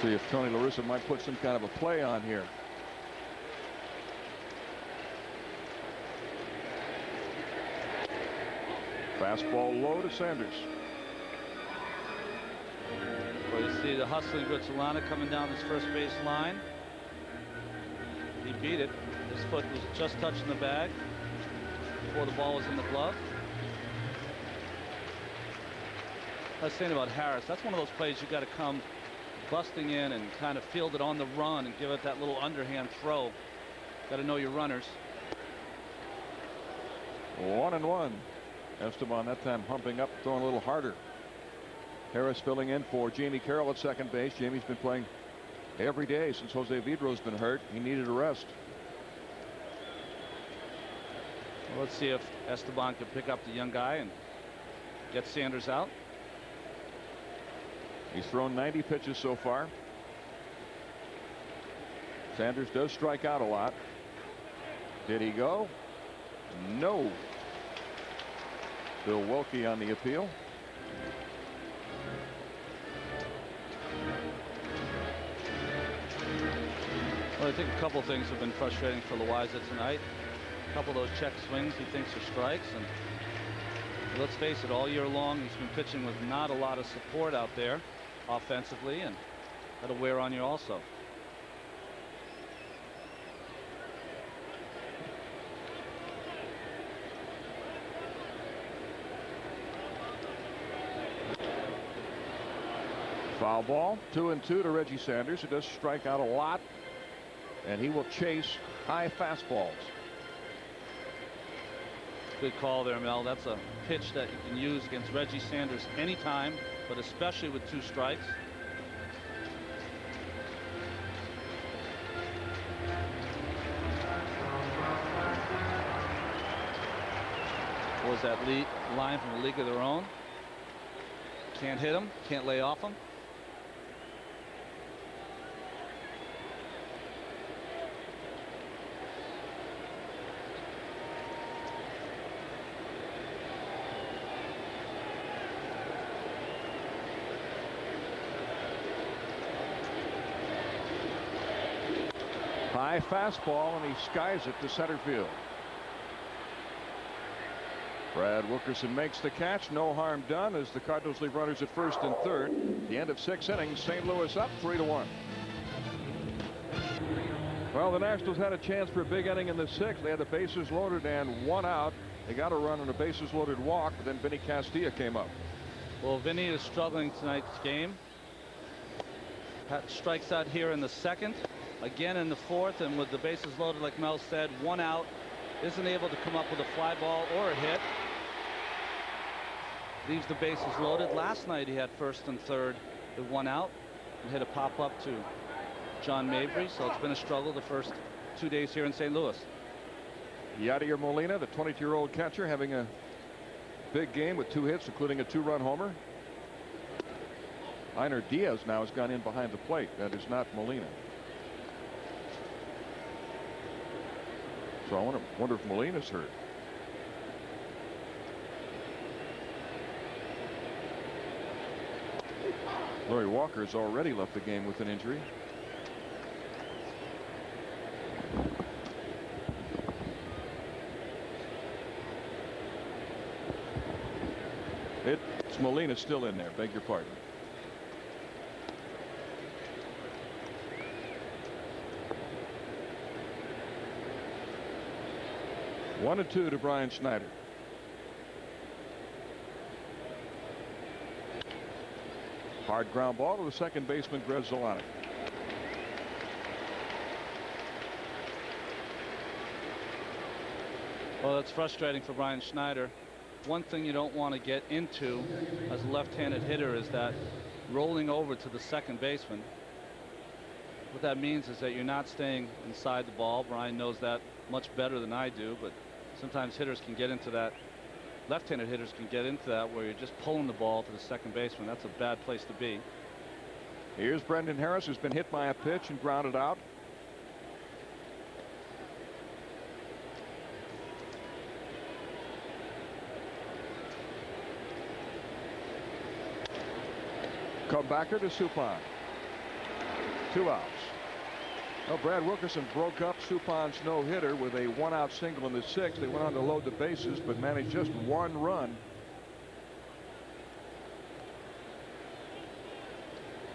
See if Tony La Russa might put some kind of a play on here. Fastball low to Sanders. Well, you see the hustling Gutzelanic coming down this first base line. He beat it. His foot was just touching the bag before the ball was in the glove. I was saying about Harris, that's one of those plays you got to come busting in and kind of field it on the run and give it that little underhand throw. Got to know your runners. 1-1. Esteban that time humping up, throwing a little harder. Harris filling in for Jamie Carroll at second base. Jamie's been playing every day since Jose Vidro's been hurt. He needed a rest. Well, let's see if Esteban can pick up the young guy and get Sanders out. He's thrown 90 pitches so far. Sanders does strike out a lot. Did he go? No. Bill Wilkie on the appeal. Well, I think a couple things have been frustrating for Loaiza tonight. A couple of those check swings he thinks are strikes, and let's face it, all year long he's been pitching with not a lot of support out there offensively, and that'll wear on you also. Foul ball. 2-2 to Reggie Sanders, who does strike out a lot, and he will chase high fastballs. Good call there, Mel. That's a pitch that you can use against Reggie Sanders anytime, but especially with 2 strikes. What was that line from a league of their own? Can't hit him, can't lay off him. High fastball, and he skies it to center field. Brad Wilkerson makes the catch. No harm done as the Cardinals leave runners at first and third. The end of 6 innings. St. Louis up 3-1. Well, the Nationals had a chance for a big inning in the 6th. They had the bases loaded and 1 out. They got a run on a bases loaded walk, but then Vinny Castilla came up. Well, Vinny is struggling tonight's game. Strikes out here in the 2nd, again in the 4th, and with the bases loaded, like Mel said, 1 out, isn't able to come up with a fly ball or a hit. Leaves the bases loaded. Last night he had first and third with 1 out and hit a pop-up to John Mabry, so it's been a struggle the first 2 days here in St. Louis. Yadier Molina, the 22-year-old catcher, having a big game with 2 hits, including a 2-run homer. Einer Diaz now has gone in behind the plate. That is not Molina. So I wonder if Molina's hurt. Larry Walker has already left the game with an injury. It's Molina still in there. Beg your pardon. One and 2 to Brian Schneider. Hard ground ball to the second baseman, Gutzelanic. Well, that's frustrating for Brian Schneider. One thing you don't want to get into as a left-handed hitter is that rolling over to the second baseman. What that means is that you're not staying inside the ball. Brian knows that much better than I do, but sometimes hitters can get into that. Left-handed hitters can get into that where you're just pulling the ball to the second baseman. That's a bad place to be. Here's Brendan Harris, who's been hit by a pitch and grounded out. Comebacker to Suppan. 2 outs. Well, Brad Wilkerson broke up Suppan's no-hitter with a 1-out single in the 6th. They went on to load the bases, but managed just 1 run.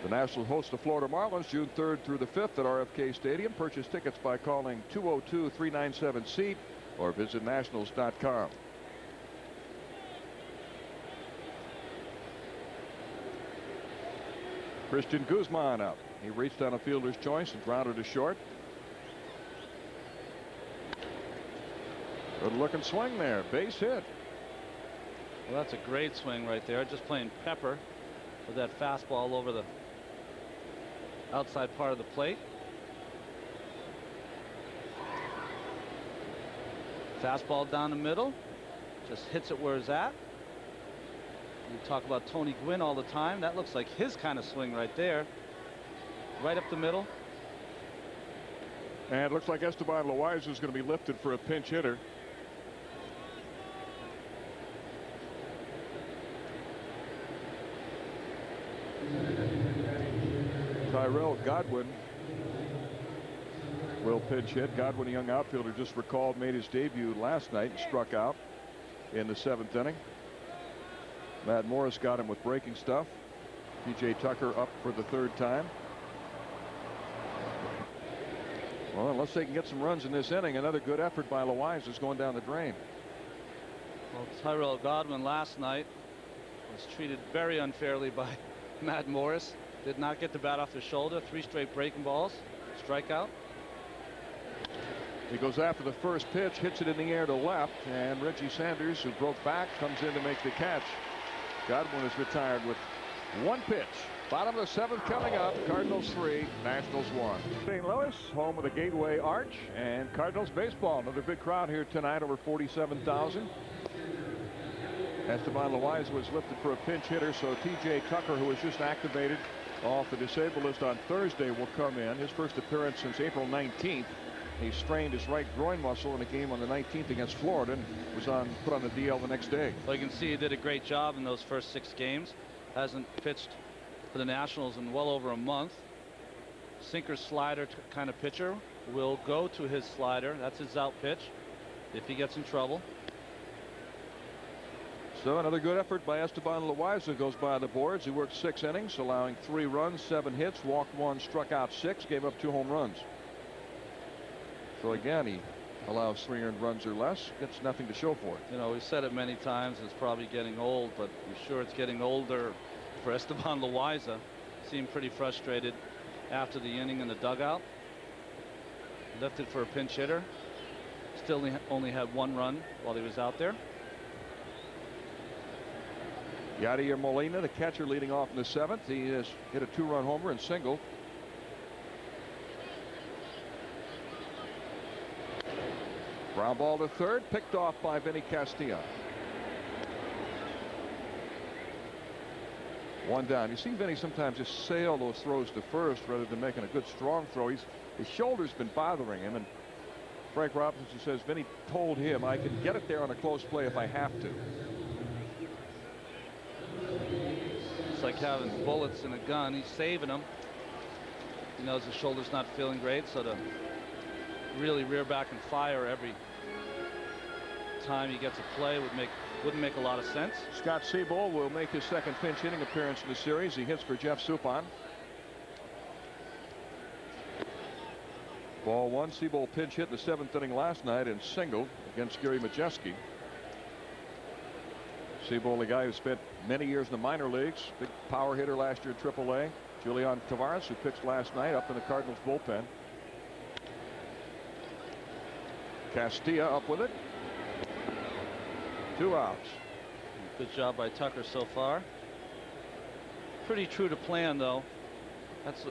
The Nationals host the Florida Marlins June 3rd through the 5th at RFK Stadium. Purchase tickets by calling 202-397-SEAT or visit nationals.com. Christian Guzman up. He reached on a fielder's choice and grounded to short. Good looking swing there. Base hit. Well, that's a great swing right there. Just playing pepper with that fastball over the outside part of the plate. Fastball down the middle. Just hits it where it's at. We talk about Tony Gwynn all the time. That looks like his kind of swing right there. Right up the middle. And it looks like Esteban Loaiza is going to be lifted for a pinch hitter. Tyrell Godwin will pinch hit. Godwin, a young outfielder, just recalled, made his debut last night and struck out in the 7th inning. Matt Morris got him with breaking stuff. P.J. Tucker up for the 3rd time. Well, unless they can get some runs in this inning, another good effort by Loaiza is going down the drain. Well, Tyrell Godwin last night was treated very unfairly by Matt Morris. Did not get the bat off the shoulder. 3 straight breaking balls. Strikeout. He goes after the first pitch, hits it in the air to left, and Reggie Sanders, who broke back, comes in to make the catch. Godwin is retired with 1 pitch. Bottom of the 7th coming up. Cardinals 3, Nationals 1. St. Louis, home of the Gateway Arch, and Cardinals baseball. Another big crowd here tonight, over 47,000. Esteban Loaiza was lifted for a pinch hitter, so T.J. Tucker, who was just activated off the disabled list on Thursday, will come in. His first appearance since April 19th. He strained his right groin muscle in a game on the 19th against Florida and was put on the DL the next day. Well, you can see he did a great job in those first 6 games. Hasn't pitched for the Nationals in well over a month. Sinker slider kind of pitcher. Will go to his slider. That's his out pitch if he gets in trouble. So another good effort by Esteban Loaiza goes by the boards. He worked 6 innings, allowing 3 runs, 7 hits, walked 1, struck out 6, gave up 2 home runs. So again, he allows 3 earned runs or less, gets nothing to show for it. You know, we've said it many times, it's probably getting old, but I'm sure it's getting older for Esteban Loaiza. Seemed pretty frustrated after the inning in the dugout. Lifted for a pinch hitter. Still only had 1 run while he was out there. Yadier Molina, the catcher, leading off in the 7th. He has hit a 2-run homer and single. Ground ball to 3rd, picked off by Vinny Castilla. 1 down. You see Vinny sometimes just sail those throws to first rather than making a good strong throw. His shoulder's been bothering him, and Frank Robinson says Vinny told him, I can get it there on a close play if I have to. It's like having bullets in a gun. He's saving them. He knows his shoulder's not feeling great, so to really rear back and fire every time he gets a play wouldn't make a lot of sense. Scott Seabold will make his 2nd pinch hitting appearance in the series. He hits for Jeff Suppan. Ball 1. Seabold pinch hit in the 7th inning last night and singled against Gary Majeski. Seabold, a guy who spent many years in the minor leagues, big power hitter last year at AAA. Julian Tavares, who pitched last night, up in the Cardinals bullpen. Castilla up with it. 2 outs. Good job by Tucker so far. Pretty true to plan, though. That's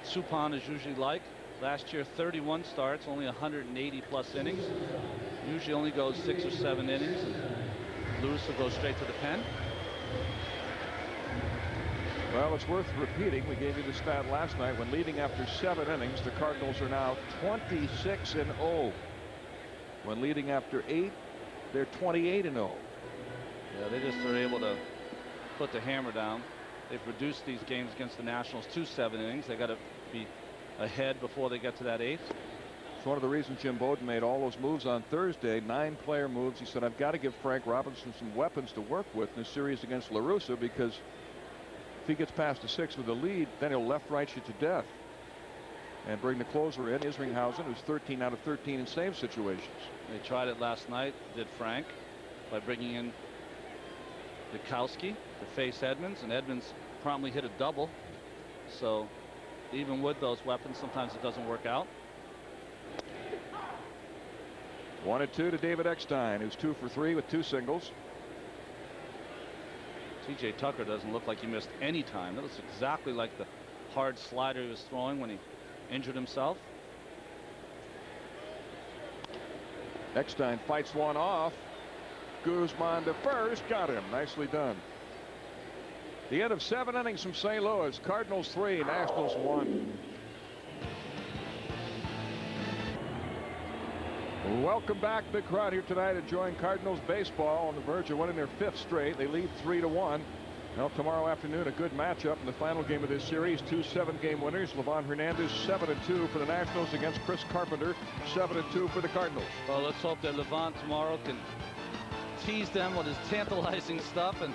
Suppan is usually like. Last year, 31 starts, only 180 plus innings. Usually only goes 6 or 7 innings. And Lewis will go straight to the pen. Well, it's worth repeating. We gave you the stat last night. When leading after 7 innings, the Cardinals are now 26-0. When leading after 8, they're 28-0. Yeah, they just are able to put the hammer down. They've reduced these games against the Nationals to 7 innings. They got to be ahead before they get to that 8th. It's one of the reasons Jim Bowden made all those moves on Thursday, 9-player moves. He said, I've got to give Frank Robinson some weapons to work with in this series against La Russa, because if he gets past the 6th with a lead, then he'll left-right you to death. And bring the closer in, Isringhausen, who's 13 out of 13 in save situations. They tried it last night, did Frank, by bringing in Bukowski to face Edmonds, and Edmonds promptly hit a double. So even with those weapons, sometimes it doesn't work out. 1-2 to David Eckstein, who's 2 for 3 with 2 singles. T.J. Tucker doesn't look like he missed any time. That looks exactly like the hard slider he was throwing when he injured himself. Eckstein fights one off. Guzman to first, got him. Nicely done. The end of 7 innings from St. Louis. Cardinals 3, Nationals 1. Welcome back. Big crowd here tonight enjoying Cardinals baseball on the verge of winning their 5th straight. They lead 3-1. Well, tomorrow afternoon, a good matchup in the final game of this series. 2 7-game winners. Livan Hernandez 7-2 for the Nationals against Chris Carpenter, 7-2 for the Cardinals. Well, let's hope that Livan tomorrow can tease them with his tantalizing stuff and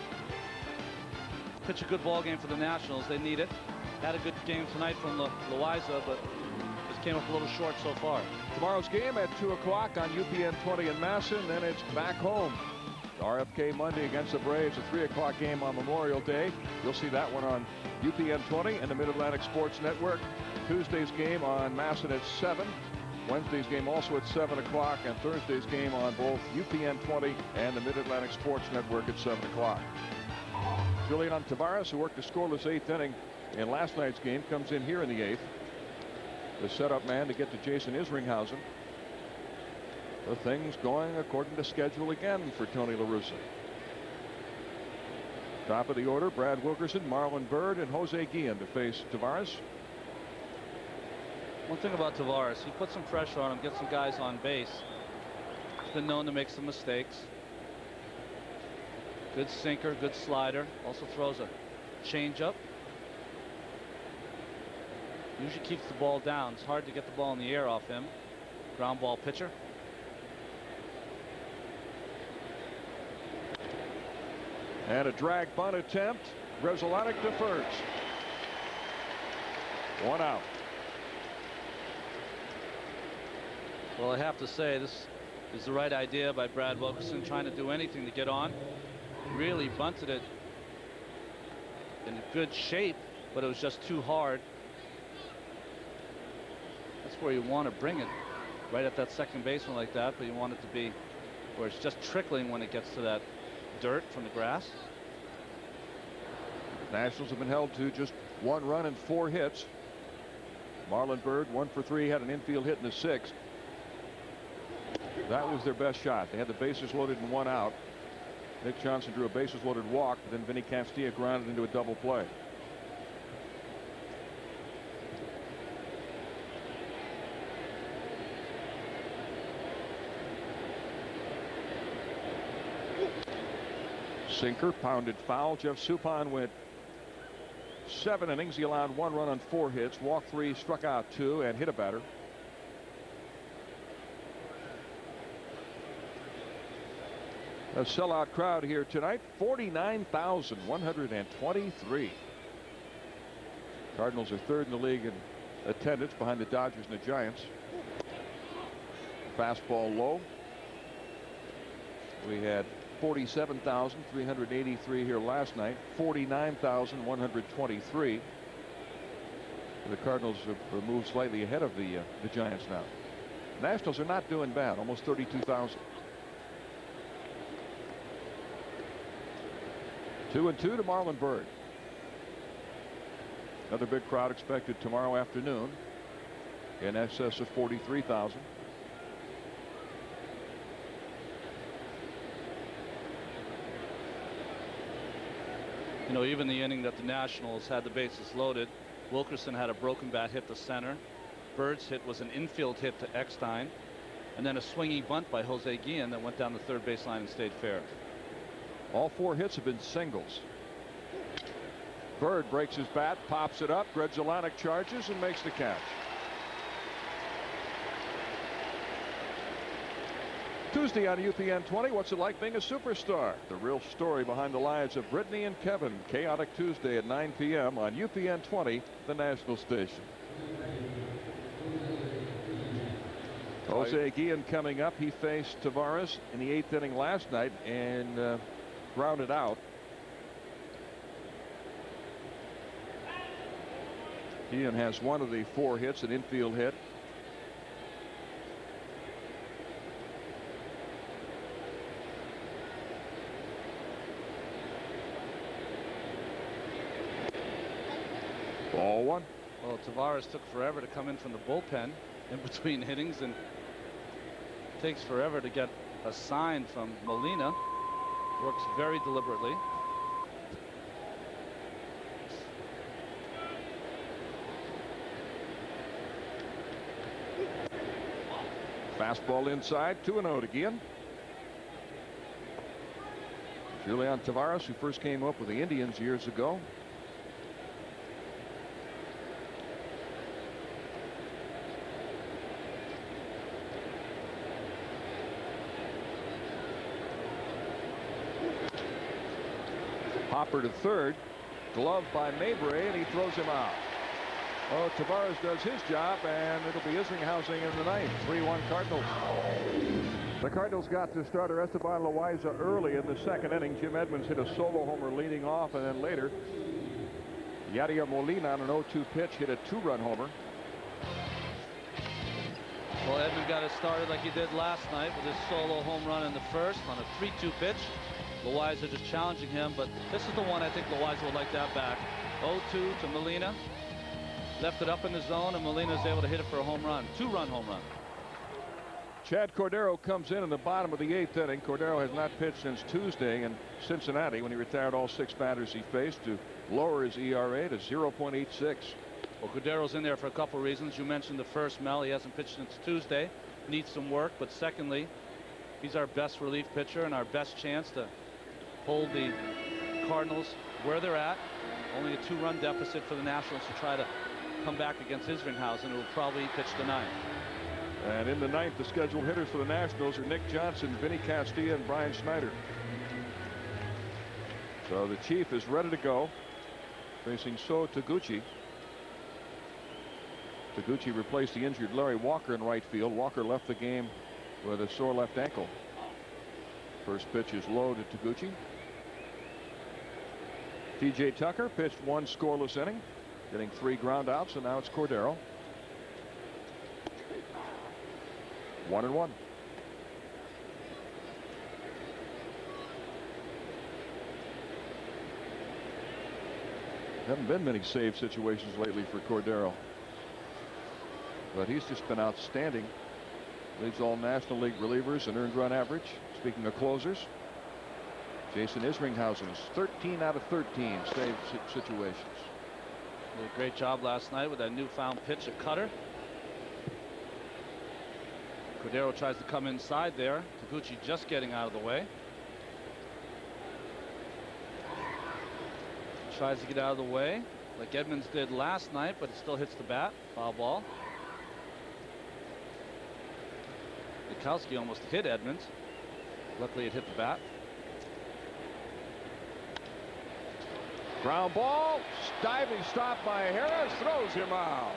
pitch a good ball game for the Nationals. They need it. Had a good game tonight from Loaiza, but just came up a little short so far. Tomorrow's game at 2 o'clock on UPN 20 in Masson. Then it's back home. RFK Monday against the Braves, a 3 o'clock game on Memorial Day. You'll see that one on UPN 20 and the Mid-Atlantic Sports Network. Tuesday's game on Masson at 7. Wednesday's game also at 7 o'clock, and Thursday's game on both UPN 20 and the Mid-Atlantic Sports Network at 7 o'clock. Julian Tavares, who worked the scoreless 8th inning in last night's game, comes in here in the 8th. The setup man to get to Jason Isringhausen. The things going according to schedule again for Tony La Russa. Top of the order, Brad Wilkerson, Marlon Byrd, and Jose Guillen to face Tavares. One thing about Tavares, he puts some pressure on him, gets some guys on base. He's been known to make some mistakes. Good sinker, good slider. Also throws a changeup. Usually keeps the ball down. It's hard to get the ball in the air off him. Ground ball pitcher. And a drag bunt attempt. Grzelcyk to first. 1 out. Well, I have to say this is the right idea by Brad Wilkerson, trying to do anything to get on. Really bunted it in good shape, but it was just too hard. That's where you want to bring it, right at that second baseman like that, but you want it to be where it's just trickling when it gets to that dirt from the grass. Nationals have been held to just 1 run and 4 hits. Marlon Byrd 1 for 3, had an infield hit in the 6th. That was their best shot. They had the bases loaded and 1 out. Nick Johnson drew a bases loaded walk, but then Vinny Castilla grounded into a double play. Sinker pounded foul. Jeff Suppan went 7 innings. He allowed 1 run on 4 hits, walked 3, struck out 2, and hit a batter. A sellout crowd here tonight, 49,123. Cardinals are 3rd in the league in attendance behind the Dodgers and the Giants. Fastball low. We had 47,383 here last night, 49,123. The Cardinals have moved slightly ahead of the Giants now. Nationals are not doing bad, almost 32,000. 2-2 to Marlon Byrd. Another big crowd expected tomorrow afternoon, in excess of 43,000. You know, even the inning that the Nationals had the bases loaded, Wilkerson had a broken bat hit to center. Bird's hit was an infield hit to Eckstein, and then a swinging bunt by Jose Guillen that went down the third baseline and stayed fair. All 4 hits have been singles. Bird breaks his bat, pops it up. Grzelcyk charges and makes the catch. Tuesday on UPN 20, what's it like being a superstar? The real story behind the lives of Brittany and Kevin. Chaotic Tuesday at 9 p.m. on UPN 20, the national station. Jose Guillen coming up. He faced Tavares in the 8th inning last night and grounded out. Guillen has one of the 4 hits, an infield hit. Ball 1. Well, Tavares took forever to come in from the bullpen in between hittings, and takes forever to get a sign from Molina. Works very deliberately. Fastball inside, 2-0 to Guillen. Julian Tavares, who first came up with the Indians years ago. Hopper to third, glove by Mabry, and he throws him out. Oh, Tavares does his job, and it'll be Isringhausen in the 9th. 3-1 Cardinals. The Cardinals got to starter Esteban Loaiza early in the 2nd inning. Jim Edmonds hit a solo homer leading off, and then later Yadier Molina on an 0-2 pitch hit a 2-run homer. Well, Edmonds got it started like he did last night with his solo home run in the 1st on a 3-2 pitch. Loaiza just challenging him, but this is the one I think Loaiza would like to have back. 0-2 to Molina. Left it up in the zone, and Molina is able to hit it for a home run. 2-run home run. Chad Cordero comes in the bottom of the 8th inning. Cordero has not pitched since Tuesday in Cincinnati when he retired all 6 batters he faced to lower his ERA to 0.86. Well, Cordero's in there for a couple reasons. You mentioned the first, Mel. He hasn't pitched since Tuesday. Needs some work. But secondly, he's our best relief pitcher and our best chance to hold the Cardinals where they're at. Only a 2-run deficit for the Nationals to try to come back against Isringhausen, who will probably pitch the 9th. And in the 9th, the scheduled hitters for the Nationals are Nick Johnson, Vinny Castilla, and Brian Schneider. So the Chief is ready to go, facing So Taguchi. Taguchi replaced the injured Larry Walker in right field. Walker left the game with a sore left ankle. First pitch is low to Taguchi. T.J. Tucker pitched 1 scoreless inning, getting 3 groundouts, and now it's Cordero. 1-1. Haven't been many save situations lately for Cordero, but he's just been outstanding. Leads all National League relievers in earned run average. Speaking of closers, Jason Isringhausen is 13 out of 13 save situations. Did a great job last night with that newfound pitch, a cutter. Cordero tries to come inside there. Taguchi just getting out of the way. Tries to get out of the way like Edmonds did last night, but it still hits the bat. Foul ball. Mikowski almost hit Edmonds. Luckily it hit the bat. Ground ball, diving stop by Harris, throws him out.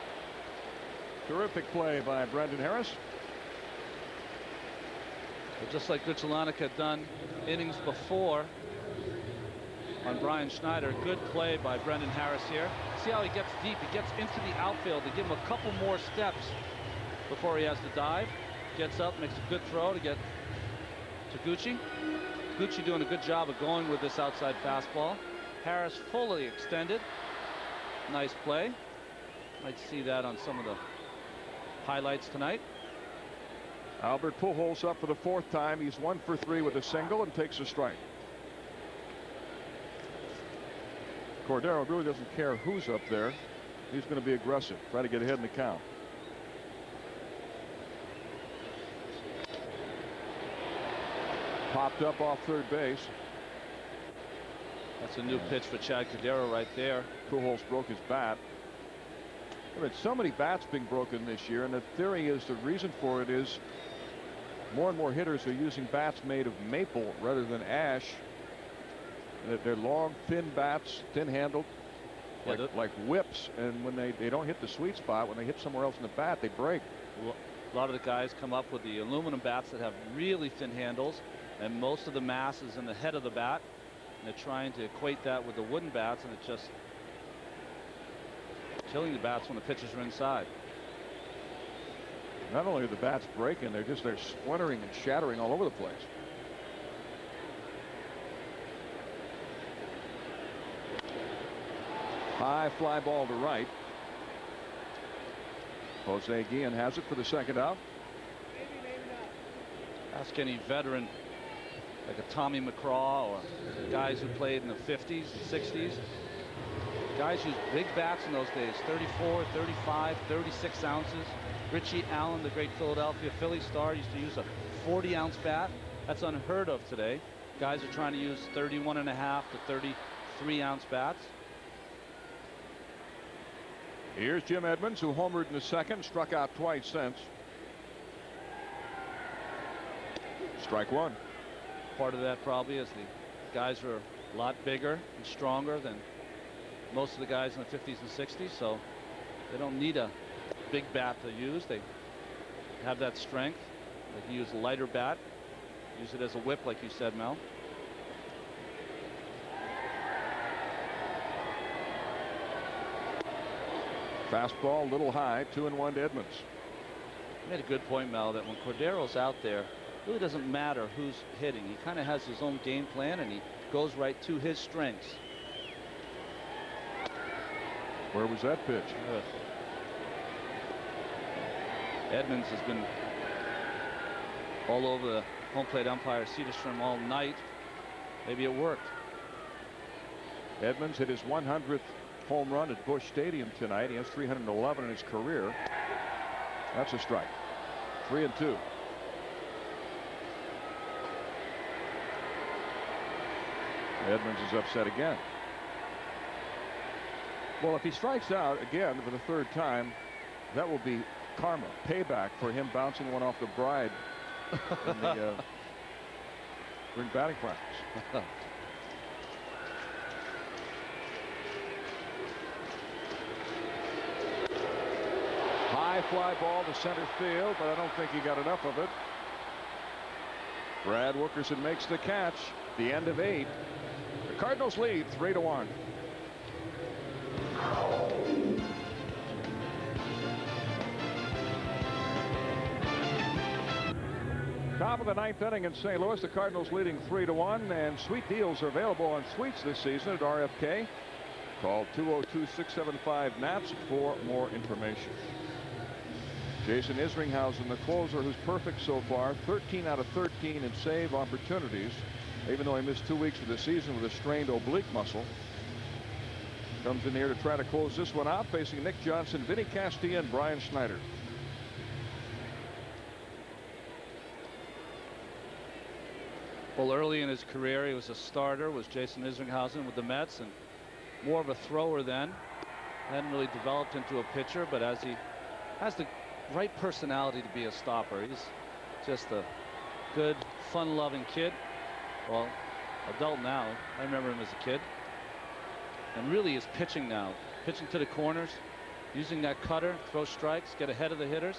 Terrific play by Brendan Harris. But just like Grzelcyk had done innings before on Brian Schneider, good play by Brendan Harris here. See how he gets deep. He gets into the outfield to give him a couple more steps before he has to dive. Gets up, makes a good throw to get Taguchi. Taguchi doing a good job of going with this outside fastball. Harris fully extended. Nice play. Might see that on some of the highlights tonight. Albert Pujols up for the 4th time. He's 1 for 3 with a single and takes a strike. Cordero really doesn't care who's up there. He's going to be aggressive, try to get ahead in the count. Popped up off third base. That's a new pitch for Chad Cordero right there. Pujols broke his bat. There have been so many bats being broken this year, and the theory is the reason for it is more and more hitters are using bats made of maple rather than ash. They're long, thin bats, thin-handled, like whips, and when they don't hit the sweet spot, when they hit somewhere else in the bat, they break. A lot of the guys come up with the aluminum bats that have really thin handles, and most of the mass is in the head of the bat, and they're trying to equate that with the wooden bats, and it's just killing the bats when the pitches are inside. Not only are the bats breaking, they're splintering and shattering all over the place. High fly ball to right. Jose Guillen has it for the 2nd out. Ask any veteran like a Tommy McCraw or guys who played in the 50s and 60s. Guys used big bats in those days, 34, 35, 36 ounces. Richie Allen, the great Philadelphia Philly star, used to use a 40-ounce bat. That's unheard of today. Guys are trying to use 31.5 to 33-ounce bats. Here's Jim Edmonds, who homered in the 2nd, struck out twice since. Strike 1. Part of that probably is the guys are a lot bigger and stronger than most of the guys in the 50s and 60s, so they don't need a big bat to use. They have that strength. They can use a lighter bat, use it as a whip, like you said, Mel. Fastball a little high, 2-1 to Edmonds. You made a good point, Mel, that when Cordero's out there, it really doesn't matter who's hitting. He kind of has his own game plan, and he goes right to his strengths. Where was that pitch? Edmonds has been all over the home plate umpire Cedarstrom all night. Maybe it worked. Edmonds hit his 100th home run at Busch Stadium tonight. He has 311 in his career. That's a strike. 3-2. Edmonds is upset again. Well, if he strikes out again for the 3rd time, that will be karma, payback for him bouncing one off the bride in the spring batting practice. High fly ball to center field, but I don't think he got enough of it. Brad Wilkerson makes the catch. The end of 8. The Cardinals lead 3-1. Top of the 9th inning in St. Louis. The Cardinals leading 3-1, and sweet deals are available on suites this season at RFK. Call 202-675-NATS for more information. Jason Isringhausen, the closer, who's perfect so far, 13 out of 13 in save opportunities, even though he missed 2 weeks of the season with a strained oblique muscle. Comes in here to try to close this one out, facing Nick Johnson, Vinny Castilla, and Brian Schneider. Well, early in his career, he was a starter, was Jason Isringhausen with the Mets, and more of a thrower then. Hadn't really developed into a pitcher, but as he has the right personality to be a stopper, he's just a good, fun-loving kid. Well, adult now. I remember him as a kid. And really is pitching now. Pitching to the corners, using that cutter, throw strikes, get ahead of the hitters.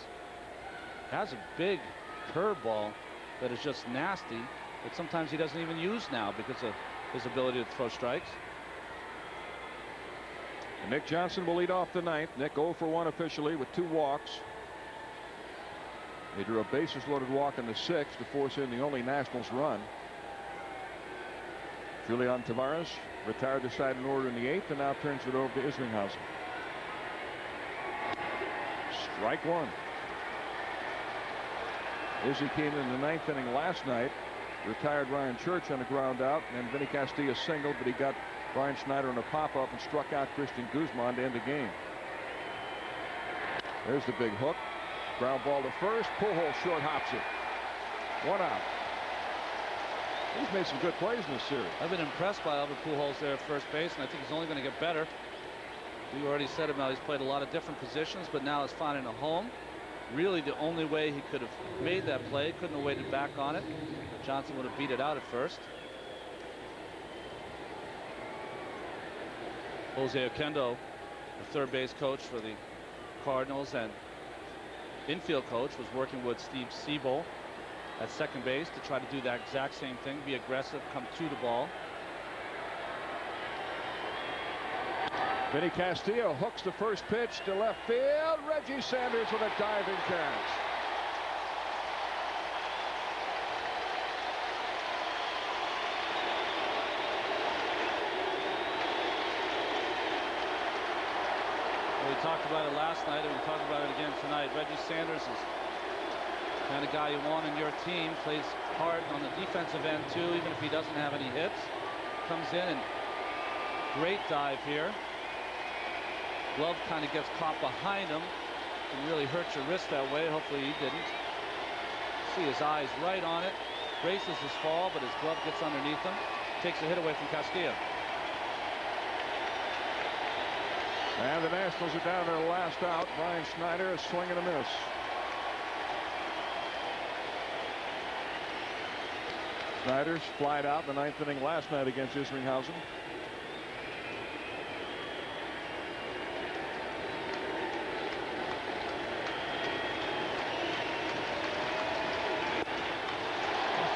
Has a big curveball that is just nasty, that sometimes he doesn't even use now because of his ability to throw strikes. And Nick Johnson will lead off the 9th. Nick 0 for 1 officially with 2 walks. He drew a bases loaded walk in the 6th to force in the only Nationals run. Julian Tavares retired the side in order in the 8th and now turns it over to Isringhausen. Strike one. Izzy came in the 9th inning last night. Retired Ryan Church on a ground out, and Vinny Castilla singled, but he got Brian Schneider on a pop-up and struck out Christian Guzman to end the game. There's the big hook. Ground ball to first. Pujols short hops it. 1 out. He's made some good plays in this series. I've been impressed by Albert Pujols there at first base, and I think he's only going to get better. We already said about he's played a lot of different positions, but now is finding a home. Really the only way he could have made that play. Couldn't have waited back on it. Johnson would have beat it out at first. Jose Oquendo, the third base coach for the Cardinals and infield coach, was working with Steve Siebel at second base to try to do that exact same thing. Be aggressive, come to the ball. Vinny Castillo hooks the first pitch to left field. Reggie Sanders with a diving catch. We talked about it last night and we talked about it again tonight. Reggie Sanders is the kind of guy you want in your team. Plays hard on the defensive end too, even if he doesn't have any hits. Comes in and great dive here. Glove kind of gets caught behind him. Can really hurt your wrist that way. Hopefully he didn't. See his eyes right on it. Braces his fall, but his glove gets underneath him. Takes a hit away from Castillo. And the Nationals are down their last out. Brian Schneider is swinging a miss. Schneider's flied out in the 9th inning last night against Isringhausen.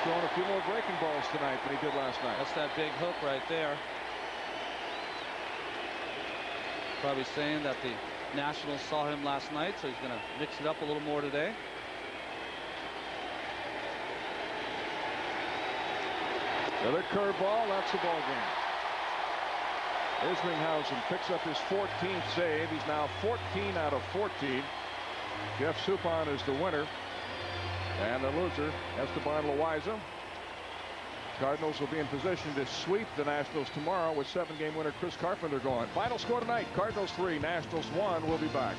Throwing a few more breaking balls tonight than he did last night. That's that big hook right there. Probably saying that the Nationals saw him last night, so he's going to mix it up a little more today. Another curveball. That's the ball game. Isringhausen picks up his 14th save. He's now 14 out of 14. Jeff Suppan is the winner. And the loser, Esteban Loaiza. Cardinals will be in position to sweep the Nationals tomorrow with 7-game winner Chris Carpenter going. Final score tonight, Cardinals 3, Nationals 1. We'll be back.